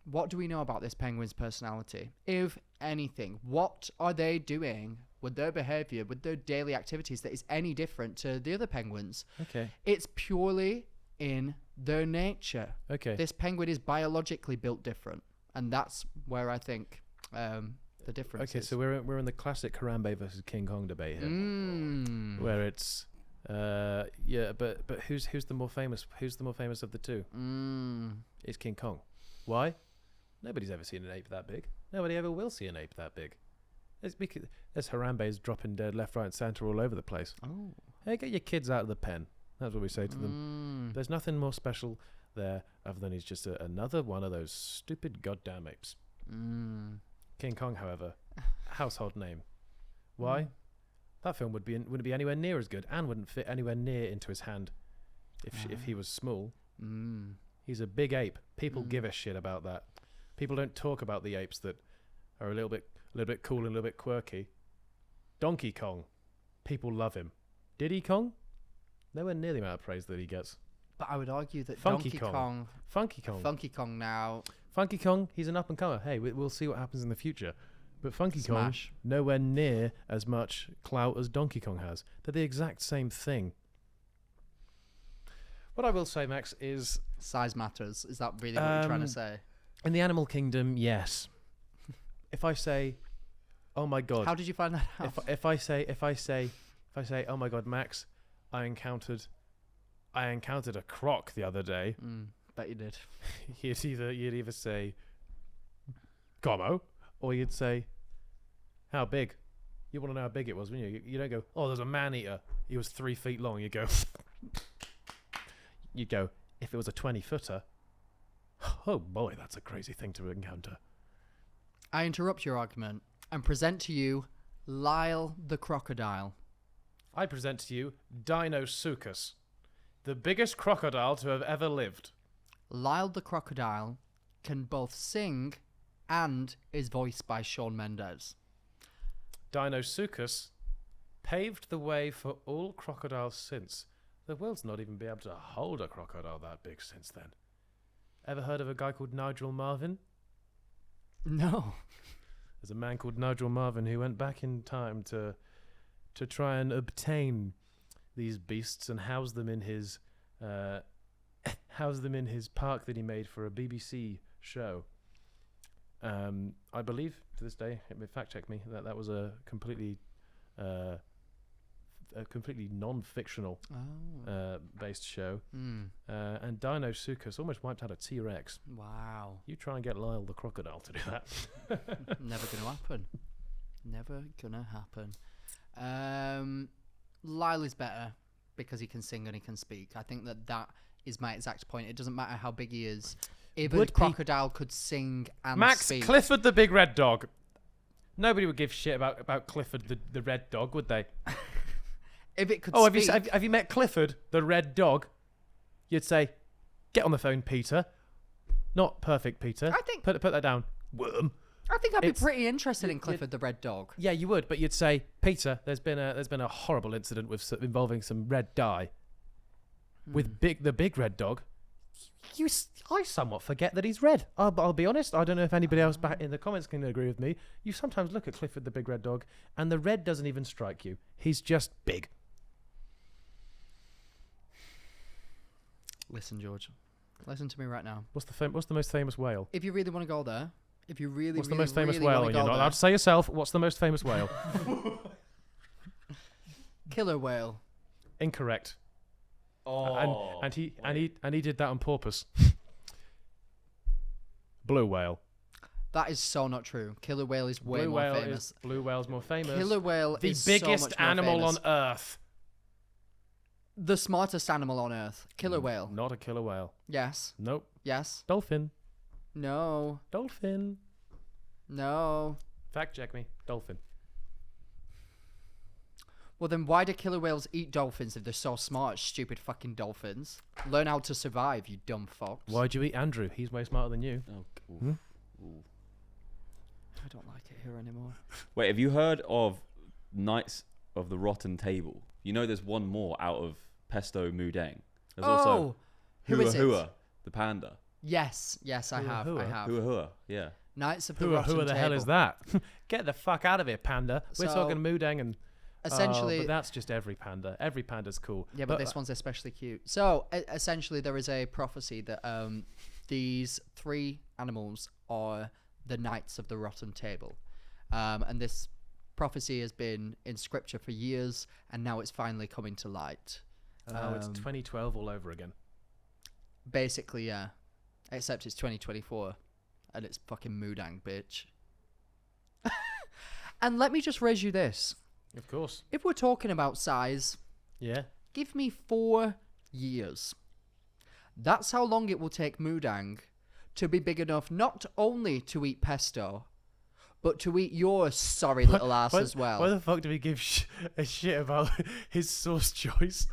What do we know about this penguin's personality? If anything, what are they doing with their behavior, with their daily activities that is any different to the other penguins? Okay. It's purely in their nature. Okay. This penguin is biologically built different, and that's where I think the difference Okay, is. so we're in the classic Harambe versus King Kong debate here, where it's but who's the more famous? Who's the more famous of the two? It's King Kong. Why? Nobody's ever seen an ape that big. Nobody ever will see an ape that big. It's because there's Harambe's dropping dead left, right, and centre all over the place. Oh. Hey, get your kids out of the pen. That's what we say to them. There's nothing more special there other than he's just another one of those stupid goddamn apes. King Kong, however, household name. Why? That film wouldn't be anywhere near as good and wouldn't fit anywhere near into his hand if he was small. He's a big ape. People give a shit about that. People don't talk about the apes that are a little bit cool and a little bit quirky. Donkey Kong. People love him. Diddy Kong? Nowhere near the amount of praise that he gets. But I would argue that Funky Donkey Kong. Kong, Funky Kong. Funky Kong now. Funky Kong, he's an up-and-comer. Hey, we'll see what happens in the future. But Funky Smash. Kong, nowhere near as much clout as Donkey Kong has. They're the exact same thing. What I will say, Max, is Size matters. Is that really what you're trying to say? in the animal kingdom, yes. If I say, oh my God. How did you find that out? If I say, oh my God, Max, I encountered a croc the other day. Bet you did. You'd either say, "Como," or you'd say, "How big?" You want to know how big it was, wouldn't you? You don't go, "Oh, there's a man-eater. He was 3 feet long." You go, "If it was a 20-footer, oh boy, that's a crazy thing to encounter." I interrupt your argument and present to you Lyle the crocodile. I present to you Dinosuchus, the biggest crocodile to have ever lived. Lyle the crocodile can both sing and is voiced by Shawn Mendes. Dinosuchus paved the way for all crocodiles since. The world's not even been able to hold a crocodile that big since then. Ever heard of a guy called Nigel Marvin? No. There's a man called Nigel Marvin who went back in time to try and obtain these beasts and house them in his park that he made for a BBC show. I believe to this day, fact check me, that was a completely non-fictional based show. And Dinosuchus almost wiped out a T-Rex. Wow. You try and get Lyle the crocodile to do that. Never gonna happen. Never gonna happen. Lyle is better because he can sing and he can speak. I think that is my exact point. It doesn't matter how big he is. If a crocodile could sing and Max speak. Clifford the big red dog. Nobody would give shit about Clifford the red dog, would they? If it could speak. speak. Have you met Clifford the red dog? You'd say, "Get on the phone, Peter." Not perfect, Peter. I think put that down. Worm. I think I'd be pretty interested in Clifford the red dog. Yeah, you would, but you'd say, "Peter, there's been a horrible incident involving some red dye with the big red dog." I somewhat forget that he's red. I'll be honest. I don't know if anybody else back in the comments can agree with me. You sometimes look at Clifford the big red dog, and the red doesn't even strike you. He's just big. Listen, George. Listen to me right now. What's the most famous whale? If you really want to go there, What's the most famous whale? You're not allowed to say yourself. What's the most famous whale? Killer whale. Incorrect. Oh, and he did that on purpose. Blue whale. That is so not true. Killer whale is way more famous. Blue whale's more famous. Killer whale the is biggest so much more animal famous. on Earth. The smartest animal on Earth. Killer whale. Not a killer whale. Yes. Nope. Yes. Dolphin. No. Dolphin. No. Fact check me. Dolphin. Well, then why do killer whales eat dolphins if they're so smart, stupid fucking dolphins? Learn how to survive, you dumb fox. Why'd you eat Andrew? He's way smarter than you. ooh. I don't like it here anymore. Wait, have you heard of Knights of the Rotten Table? You know there's one more out of Pesto Deng. There's also who is it? Hua, the panda. Yes, I have. Hua, yeah. Knights of the Rotten Table. Who the hell is that? Get the fuck out of here, panda. We're So, talking Mudeng and... Essentially... but that's just every panda. Every panda's cool. Yeah, but this one's especially cute. So, essentially, there is a prophecy that these three animals are the Knights of the Rotten Table. And this prophecy has been in scripture for years, and now it's finally coming to light. And now it's 2012 all over again. Basically, yeah. Except it's 2024, and it's fucking Mudang, bitch. And let me just raise you this. Of course. If we're talking about size, Yeah. give me 4 years. That's how long it will take Mudang to be big enough not only to eat pesto, but to eat your sorry little ass as well. Why the fuck do we give a shit about his sauce choice?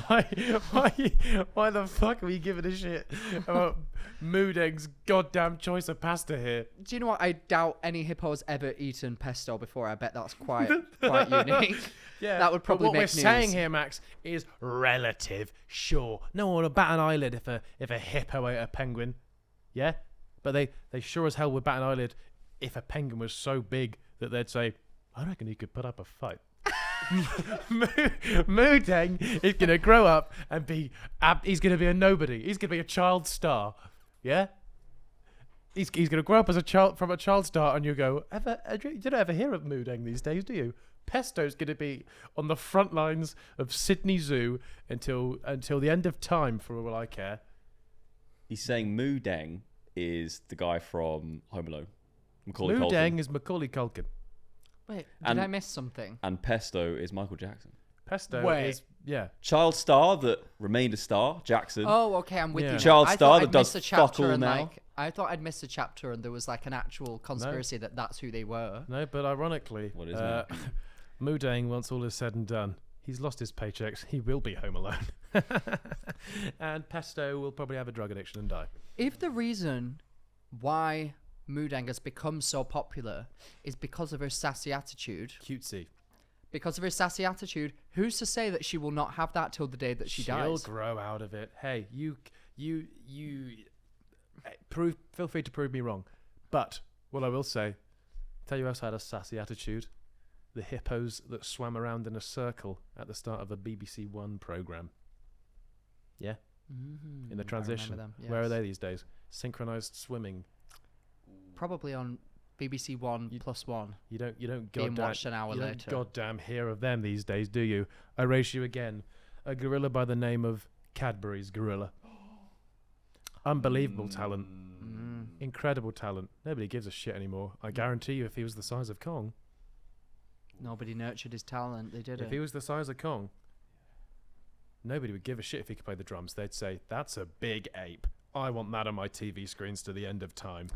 Why the fuck are we giving a shit about Mudeng's goddamn choice of pasta here? Do you know what? I doubt any hippo's ever eaten pesto before. I bet that's quite unique. Yeah, that would probably but what make we're news. saying here, Max, is relative. Sure, no one would bat an eyelid if a hippo ate a penguin. Yeah, but they sure as hell would bat an eyelid if a penguin was so big that they'd say, "I reckon he could put up a fight." Mudeng is going to grow up and he's going to be a nobody. He's going to be a child star. Yeah? He's going to grow up as from a child star, and you go, you don't ever hear of Mudeng these days, do you? Pesto's going to be on the front lines of Sydney Zoo until the end of time, for all I care. He's saying Deng is the guy from Home Alone. Macaulay Culkin. Deng is Macaulay Culkin. Wait, And- did I miss something? And Pesto is Michael Jackson. Pesto Wait. is, yeah. Child star that remained a star, Jackson. Oh, okay, I'm with Yeah. you. Child I star thought that I'd does missed a fuck chapter all and, now. like, I thought I'd missed a chapter and there was like an actual conspiracy that's who they were. No, but ironically, What is it? Deng, once all is said and done, he's lost his paychecks. He will be home alone. And Pesto will probably have a drug addiction and die. If the reason why Deng has become so popular is because of her sassy attitude, Cutesy. who's to say that she will not have that till the day that she She'll dies? grow out of it. Hey, you feel free to prove me wrong. But what I will say, tell you who else had a sassy attitude? The hippos that swam around in a circle at the start of a BBC One programme. Yeah? In the transition. them, Where are yes. they these days? Synchronised swimming. Probably on BBC One plus one. You don't Being goddamn, watched an hour you don't later. goddamn hear of them these days, do you? I race you again. A gorilla by the name of Cadbury's Gorilla. Unbelievable talent. Incredible talent. Nobody gives a shit anymore. I guarantee you, if he was the size of Kong, Nobody nurtured his talent. They did if he was the size of Kong, nobody would give a shit if he could play the drums. They'd say, "That's a big ape. I want that on my TV screens to the end of time."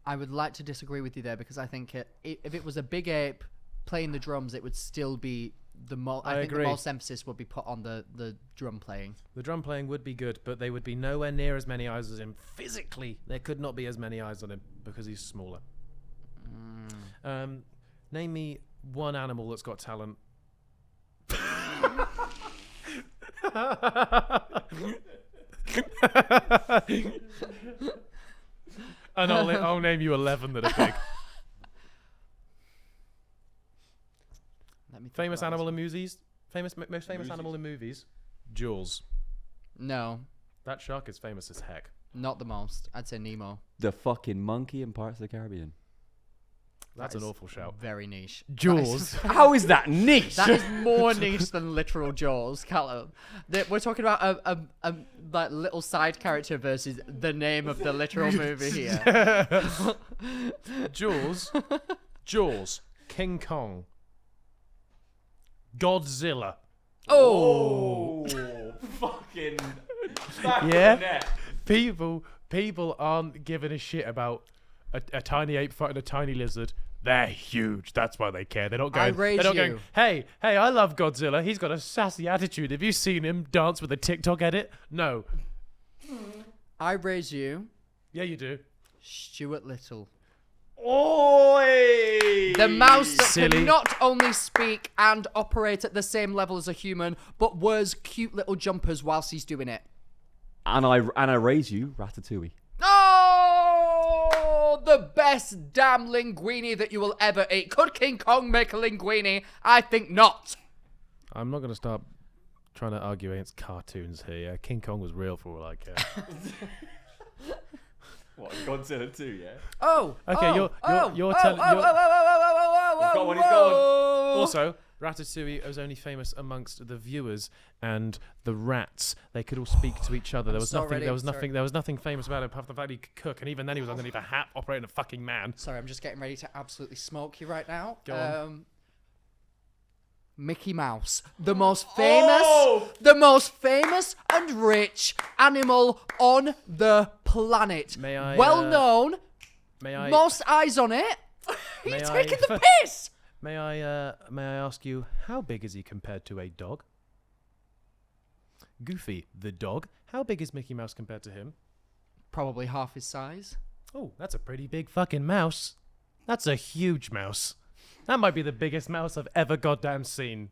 I would like to disagree with you there because I think if it was a big ape playing the drums, it would still be I think agree. the most emphasis would be put on the drum playing. The drum playing would be good, but they would be nowhere near as many eyes as him. Physically, there could not be as many eyes on him because he's smaller. Name me one animal that's got talent. And I'll name you 11 that are big. Let me think Famous about animal this. in movies? Most famous animal in movies? Jaws. No, That shark is famous as heck. not the most. I'd say Nemo. The fucking monkey in Pirates of the Caribbean. That's That an is awful shout. Very niche. Jaws. How is that niche? That is more niche than literal Jaws, Callum. We're talking about a like little side character versus the name of the literal movie here. Jaws. Jaws. King Kong. Godzilla. Oh, fucking. Yeah. People aren't giving a shit about a tiny ape fighting a tiny lizard. They're huge. That's why they care. They're not going. raise They're not you. going. Hey, I love Godzilla. He's got a sassy attitude. Have you seen him dance with a TikTok edit? No. I raise you, Yeah, you do. Stuart Little. Oi! The mouse that Silly. can not only speak and operate at the same level as a human, but wears cute little jumpers whilst he's doing it. And I raise you, Ratatouille. Oh, the best damn linguine that you will ever eat. Could King Kong make a linguine? I think not. I'm not going to start trying to argue against cartoons here. Yeah? King Kong was real for all I care. What, Godzilla 2, yeah? Oh, Okay, oh, you're oh, you're oh, telling. oh, oh, oh, oh, oh, He's got one, he's whoa, got one. whoa. Also, Ratatouille was only famous amongst the viewers and the rats. They could all speak to each other. There was so nothing. ready, There was sorry. nothing. There was nothing famous about him apart from the fact he could cook. And even then, he was underneath a hat, operating a fucking man. Sorry, I'm just getting ready to absolutely smoke you right now. Go on. Mickey Mouse, the most famous and rich animal on the planet. May I, well known, May I? most eyes on it. You're May taking I- the piss. May I ask you, how big is he compared to a dog? Goofy, the dog. How big is Mickey Mouse compared to him? Probably half his size. Oh, that's a pretty big fucking mouse. That's a huge mouse. That might be the biggest mouse I've ever goddamn seen.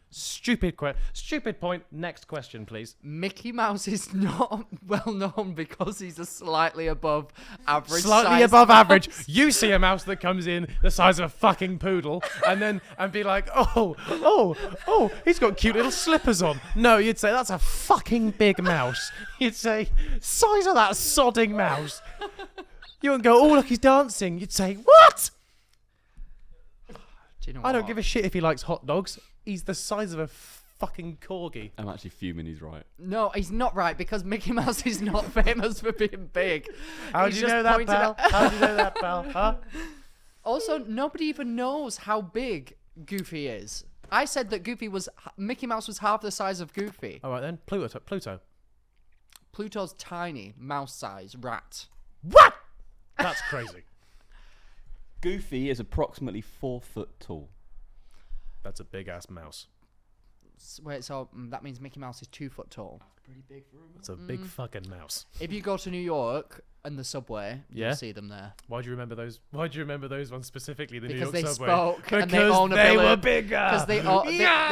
Stupid point. Next question, please. Mickey Mouse is not well known because he's a slightly above average Slightly size above mouse. average. You see a mouse that comes in the size of a fucking poodle, and be like, oh, he's got cute little slippers on. No, you'd say that's a fucking big mouse. You'd say, size of that sodding mouse. You wouldn't go, oh look, he's dancing. You'd say, what? Do you know I don't what? give a shit if he likes hot dogs. He's the size of a fucking corgi. I'm actually fuming. He's right. No, he's not right because Mickey Mouse is not famous for being big. How He's do you just know that, pointed pal? out- How do you know that, pal? Huh? Also, nobody even knows how big Goofy is. I said that Mickey Mouse was half the size of Goofy. All right then, Pluto. Pluto's tiny, mouse-sized rat. What? That's crazy. Goofy is approximately 4 foot tall. That's a big ass mouse. Wait, so that means Mickey Mouse is 2 foot tall. Pretty big for him. That's a big fucking mouse. If you go to New York and the subway, Yeah? you'll see them there. Why do you remember those? Why do you remember those ones specifically? The Because New York they subway. spoke and they Because own a they billion. were bigger. Because they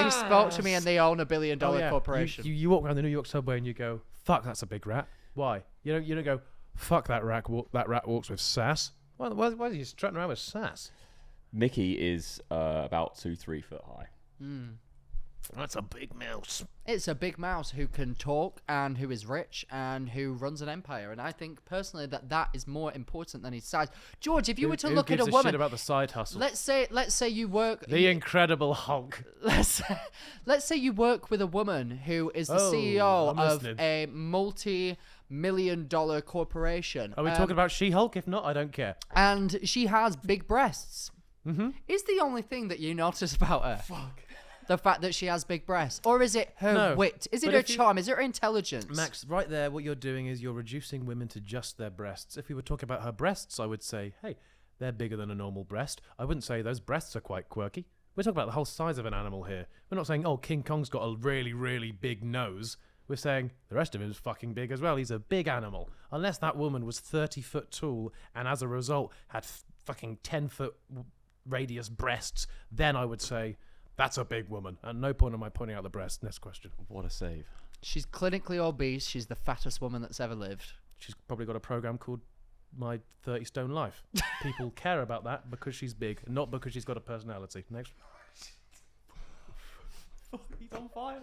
spoke to me and they own $1 billion corporation. You walk around the New York subway and you go, "Fuck, that's a big rat." Why? You don't go, "Fuck, that rat walks with sass." Why is he strutting around with sass? Mickey is about 2-3 foot high. That's a big mouse. It's a big mouse who can talk and who is rich and who runs an empire. And I think personally that is more important than his size. George, if you were to Who look at gives a shit woman, about the side hustle? let's say you work. The Incredible Hulk. Let's say you work with a woman who is the Oh, CEO I'm of listening. a multi-million-dollar corporation. Are we talking about She-Hulk? If not, I don't care. And she has big breasts. Is the only thing that you notice about her? The fact that she has big breasts, or is it her No, wit? Is it but her if you- charm? Is it her intelligence? Max, right there, what you're doing is you're reducing women to just their breasts. If we were talking about her breasts, I would say, hey, they're bigger than a normal breast. I wouldn't say those breasts are quite quirky. We're talking about the whole size of an animal here. We're not saying, oh, King Kong's got a really, really big nose. We're saying the rest of him is fucking big as well. He's a big animal. Unless that woman was 30 foot tall and as a result had fucking 10 foot radius breasts, then I would say that's a big woman. At no point am I pointing out the breast. Next question. What a save. She's clinically obese. She's the fattest woman that's ever lived. She's probably got a program called My 30 Stone Life. People care about that because she's big, not because she's got a personality. Next. He's on fire.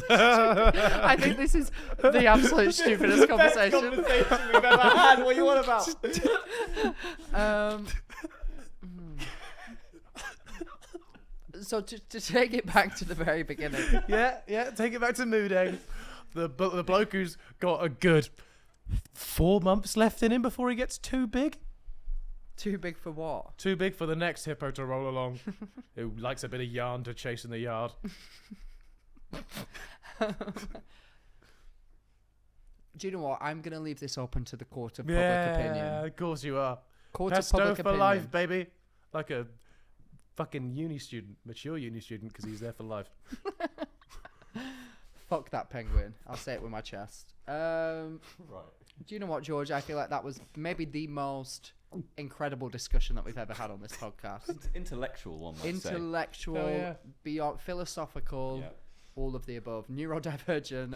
I think this is the absolute stupidest conversation. we've ever had. What are you on about? So to take it back to the very beginning, yeah, take it back to Mood Egg. The bloke who's got a good 4 months left in him before he gets too big. too big for what? Too big for the next hippo to roll along. Who likes a bit of yarn to chase in the yard. Do you know what? I'm gonna leave this open to the court of public Yeah, opinion. of course you are. Court of Pesto public for opinion. life, baby. Like a fucking uni student, mature uni student, because he's there for life. Fuck that penguin. I'll say it with my chest. Right. Do you know what, George? I feel like that was maybe the most incredible discussion that we've ever had on this podcast. Intellectual one, might say. Intellectual, Oh, yeah. beyond philosophical, Yeah. all of the above, neurodivergent,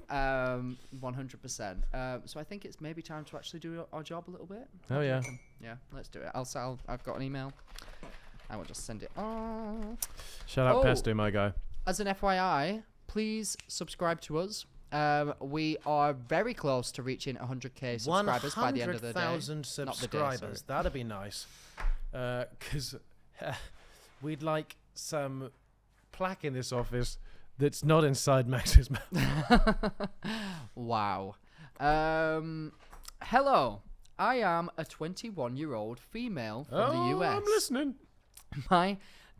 100%. So I think it's maybe time to actually do our job a little bit. Oh, yeah. Yeah, let's do it. I've got an email. I will just send it on. Shout out Oh. Pesto, my guy. As an FYI, please subscribe to us. We are very close to reaching 100k subscribers by the end of the day. 100,000 Not the day, subscribers. sorry. That'd be nice. Because we'd like some plaque in this office that's not inside Max's mouth. Wow. Hello. I am a 21-year-old female from the US. I'm listening.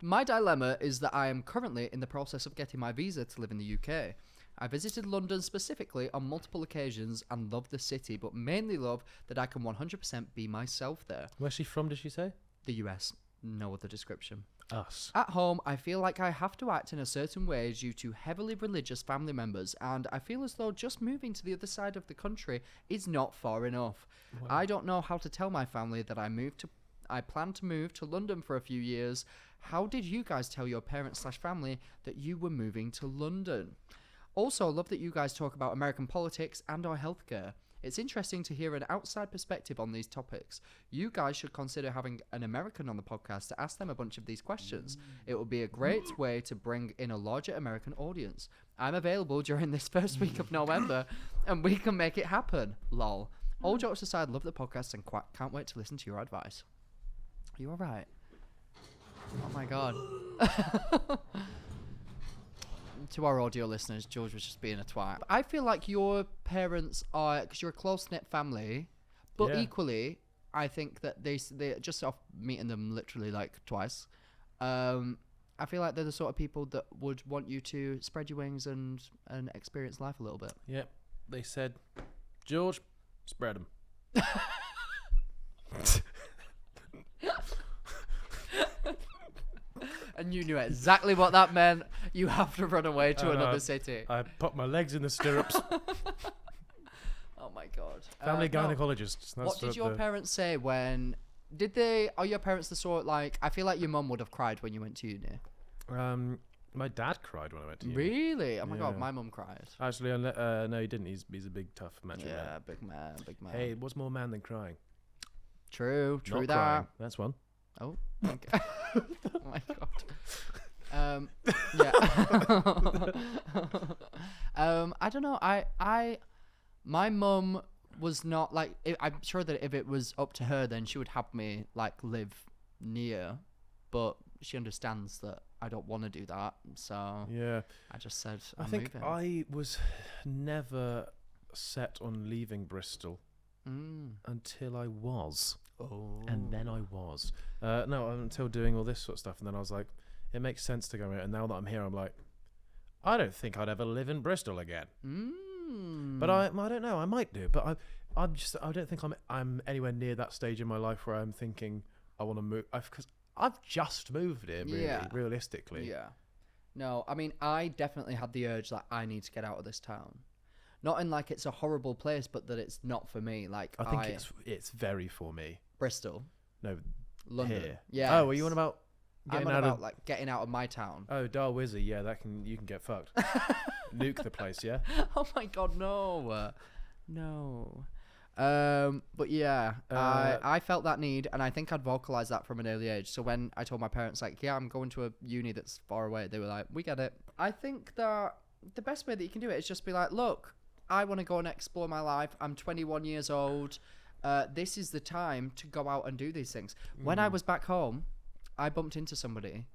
My dilemma is that I am currently in the process of getting my visa to live in the UK. I visited London specifically on multiple occasions and love the city, but mainly love that I can 100% be myself there. Where's she from, did she say? The US. No other description. Us. At home, I feel like I have to act in a certain way due to heavily religious family members, and I feel as though just moving to the other side of the country is not far enough. I don't know how to tell my family that I plan to move to London for a few years. How did you guys tell your parents/family that you were moving to London? Also, I love that you guys talk about American politics and our healthcare. It's interesting to hear an outside perspective on these topics. You guys should consider having an American on the podcast to ask them a bunch of these questions. It would be a great way to bring in a larger American audience. I'm available during this first week of November, and we can make it happen. Lol. All jokes aside, love the podcast and can't wait to listen to your advice. Are you alright? Oh my god. To our audio listeners, George was just being a twat. I feel like your parents are, because you're a close-knit family, but Yeah. equally, I think that they just off meeting them literally like twice, I feel like they're the sort of people that would want you to spread your wings and experience life a little bit. Yep. They said, George, spread them. And you knew exactly what that meant. You have to run away to another city. I put my legs in the stirrups. Oh my god. Family No. gynecologists. That's What did your parents say when... Are your parents the sort, like... I feel like your mum would have cried when you went to uni. My dad cried when I went to uni. Really? Oh my god, Yeah. my mum cried. Actually, no, he didn't. He's a big, tough macho man. Yeah, big man. Hey, what's more man than crying? True Not that. crying. That's one. Oh, okay. Oh my god. Yeah. I don't know. My mum was not like. I'm sure that if it was up to her, then she would have me like live near, but she understands that I don't want to do that. So Yeah. I just said I I'm think moving. I was never set on leaving Bristol until I was. Oh. And then I was. No, until doing all this sort of stuff. And then I was like, it makes sense to go here. And now that I'm here, I'm like, I don't think I'd ever live in Bristol again. But I don't know. I might do. But I don't think I'm anywhere near that stage in my life where I'm thinking I want to move. Because I've just moved here, really, Yeah. realistically. Yeah. No, I mean, I definitely had the urge that I need to get out of this town. Not in like it's a horrible place, but that it's not for me. Like I think it's very for me. Bristol, No, London. here. Yeah. Oh, are you on about getting I'm on out about of? like getting out of my town. Oh, Darwizzy. Yeah, you can get fucked. Nuke the place. Yeah. Oh my god, no, no. But yeah, I felt that need, and I think I'd vocalized that from an early age. So when I told my parents, like, yeah, I'm going to a uni that's far away, they were like, we get it. I think that the best way that you can do it is just be like, look, I want to go and explore my life. I'm 21 years old. This is the time to go out and do these things. When I was back home, I bumped into somebody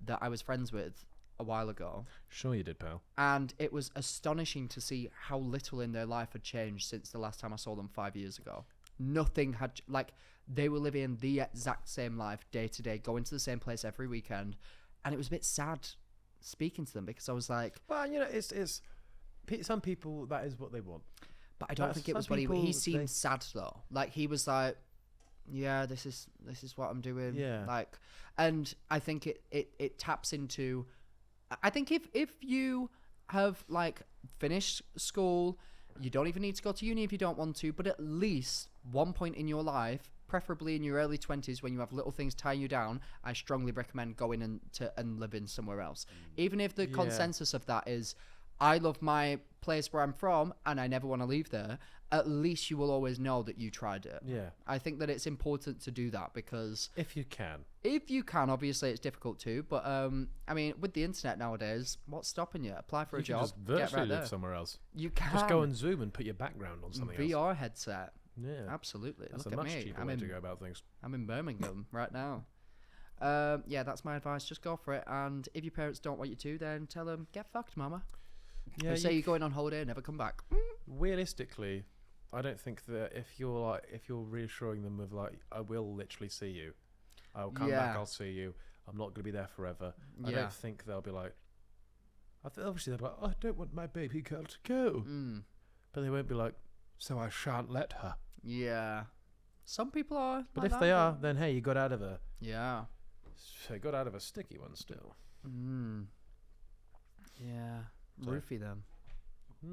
that I was friends with a while ago. Sure, you did, pal. And it was astonishing to see how little in their life had changed since the last time I saw them 5 years ago. Nothing had, like, they were living the exact same life day to day, going to the same place every weekend. And it was a bit sad speaking to them because I was like... Well, you know, it's some people, that is what they want. But I don't think it was what he seemed sad, though. Like, he was like, yeah, this is what I'm doing. Yeah. Like, and I think it taps into... I think if you have like finished school, you don't even need to go to uni if you don't want to, but at least one point in your life, preferably in your early 20s when you have little things tying you down, I strongly recommend going and living somewhere else. Even if the consensus of that is, I love my place where I'm from and I never want to leave there, at least you will always know that you tried it. Yeah. I think that it's important to do that because... If you can. If you can, obviously it's difficult too, but I mean, with the internet nowadays, what's stopping you? Apply for a You can job, just get virtually right live there. somewhere else. You can Just go on Zoom and put your background on something else. VR headset. Yeah. Absolutely. That's Look a at much me. cheaper I'm way in, to go about things. I'm in Birmingham right now. Yeah, that's my advice. Just go for it. And if your parents don't want you to, then tell them, get fucked, mama. Yeah, Or say you're going on holiday and never come back. realistically, I don't think that if you're reassuring them with like, I will literally see you, I'll come back, Yeah. I'll see you, I'm not going to be there forever. I Yeah. don't think they'll be like, obviously they'll be like, I don't want my baby girl to go, but they won't be like, so I shan't let her. Yeah. Some people are. But like if that, they are, then hey, you got out of Yeah. a sticky one still. Yeah. So- Roofie them. I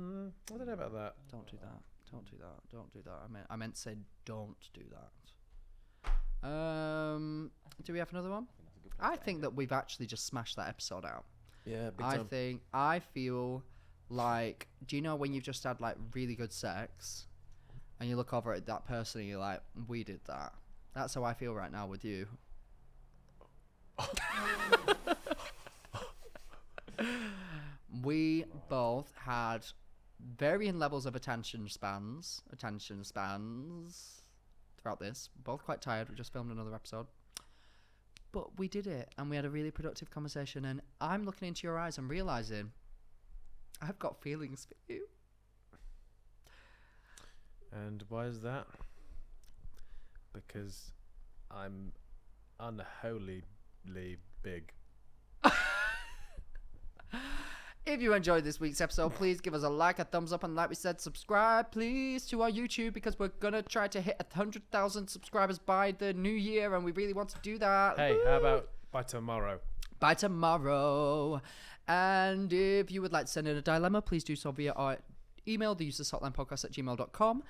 don't know about that. Don't do that. Don't do that. Don't do that. I meant to say don't do that. Do we have another one? I think that we've actually just smashed that episode out. Yeah, big time. I feel like, do you know when you've just had like really good sex and you look over at that person and you're like, we did that. That's how I feel right now with you. We both had varying levels of attention spans throughout this. Both quite tired. We just filmed another episode. but we did it, and we had a really productive conversation. And I'm looking into your eyes and realizing I've got feelings for you. And why is that? Because I'm unholily big. If you enjoyed this week's episode, please give us a like, a thumbs up, and like we said, subscribe, please, to our YouTube, because we're going to try to hit 100,000 subscribers by the new year, and we really want to do that. Hey, Woo! how about by tomorrow? By tomorrow. And if you would like to send in a dilemma, please do so via our email, theuselesshotlinepodcast@gmail.com.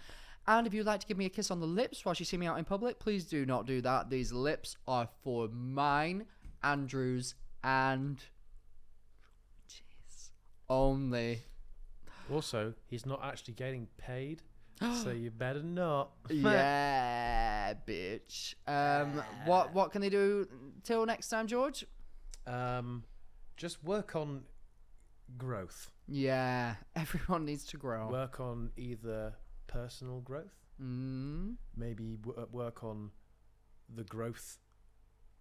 And if you'd like to give me a kiss on the lips while you see me out in public, please do not do that. These lips are for mine, Andrew's, and only. Also, he's not actually getting paid, so you better not. Yeah, bitch. What can they do till next time, George? Just work on growth. Yeah, everyone needs to grow. Work on either personal growth, maybe work on the growth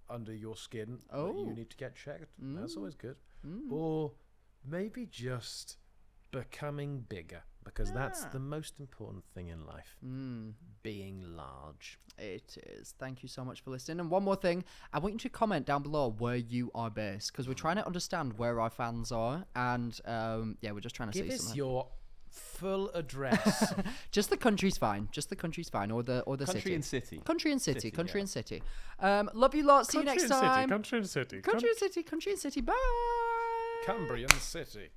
under your skin that you need to get checked. That's always good. Or maybe just becoming bigger, because that's the most important thing in life. Being large. It is. Thank you so much for listening. And one more thing, I want you to comment down below where you are based, because we're trying to understand where our fans are, and we're just trying to give see us something. your full address. Just the country's fine. Just the country's fine, or the Country city. and city. Country and city. Country yeah. and city. Love you lot. See you next time. Country and city. Country and city. Country and city. Bye. Cambrian city.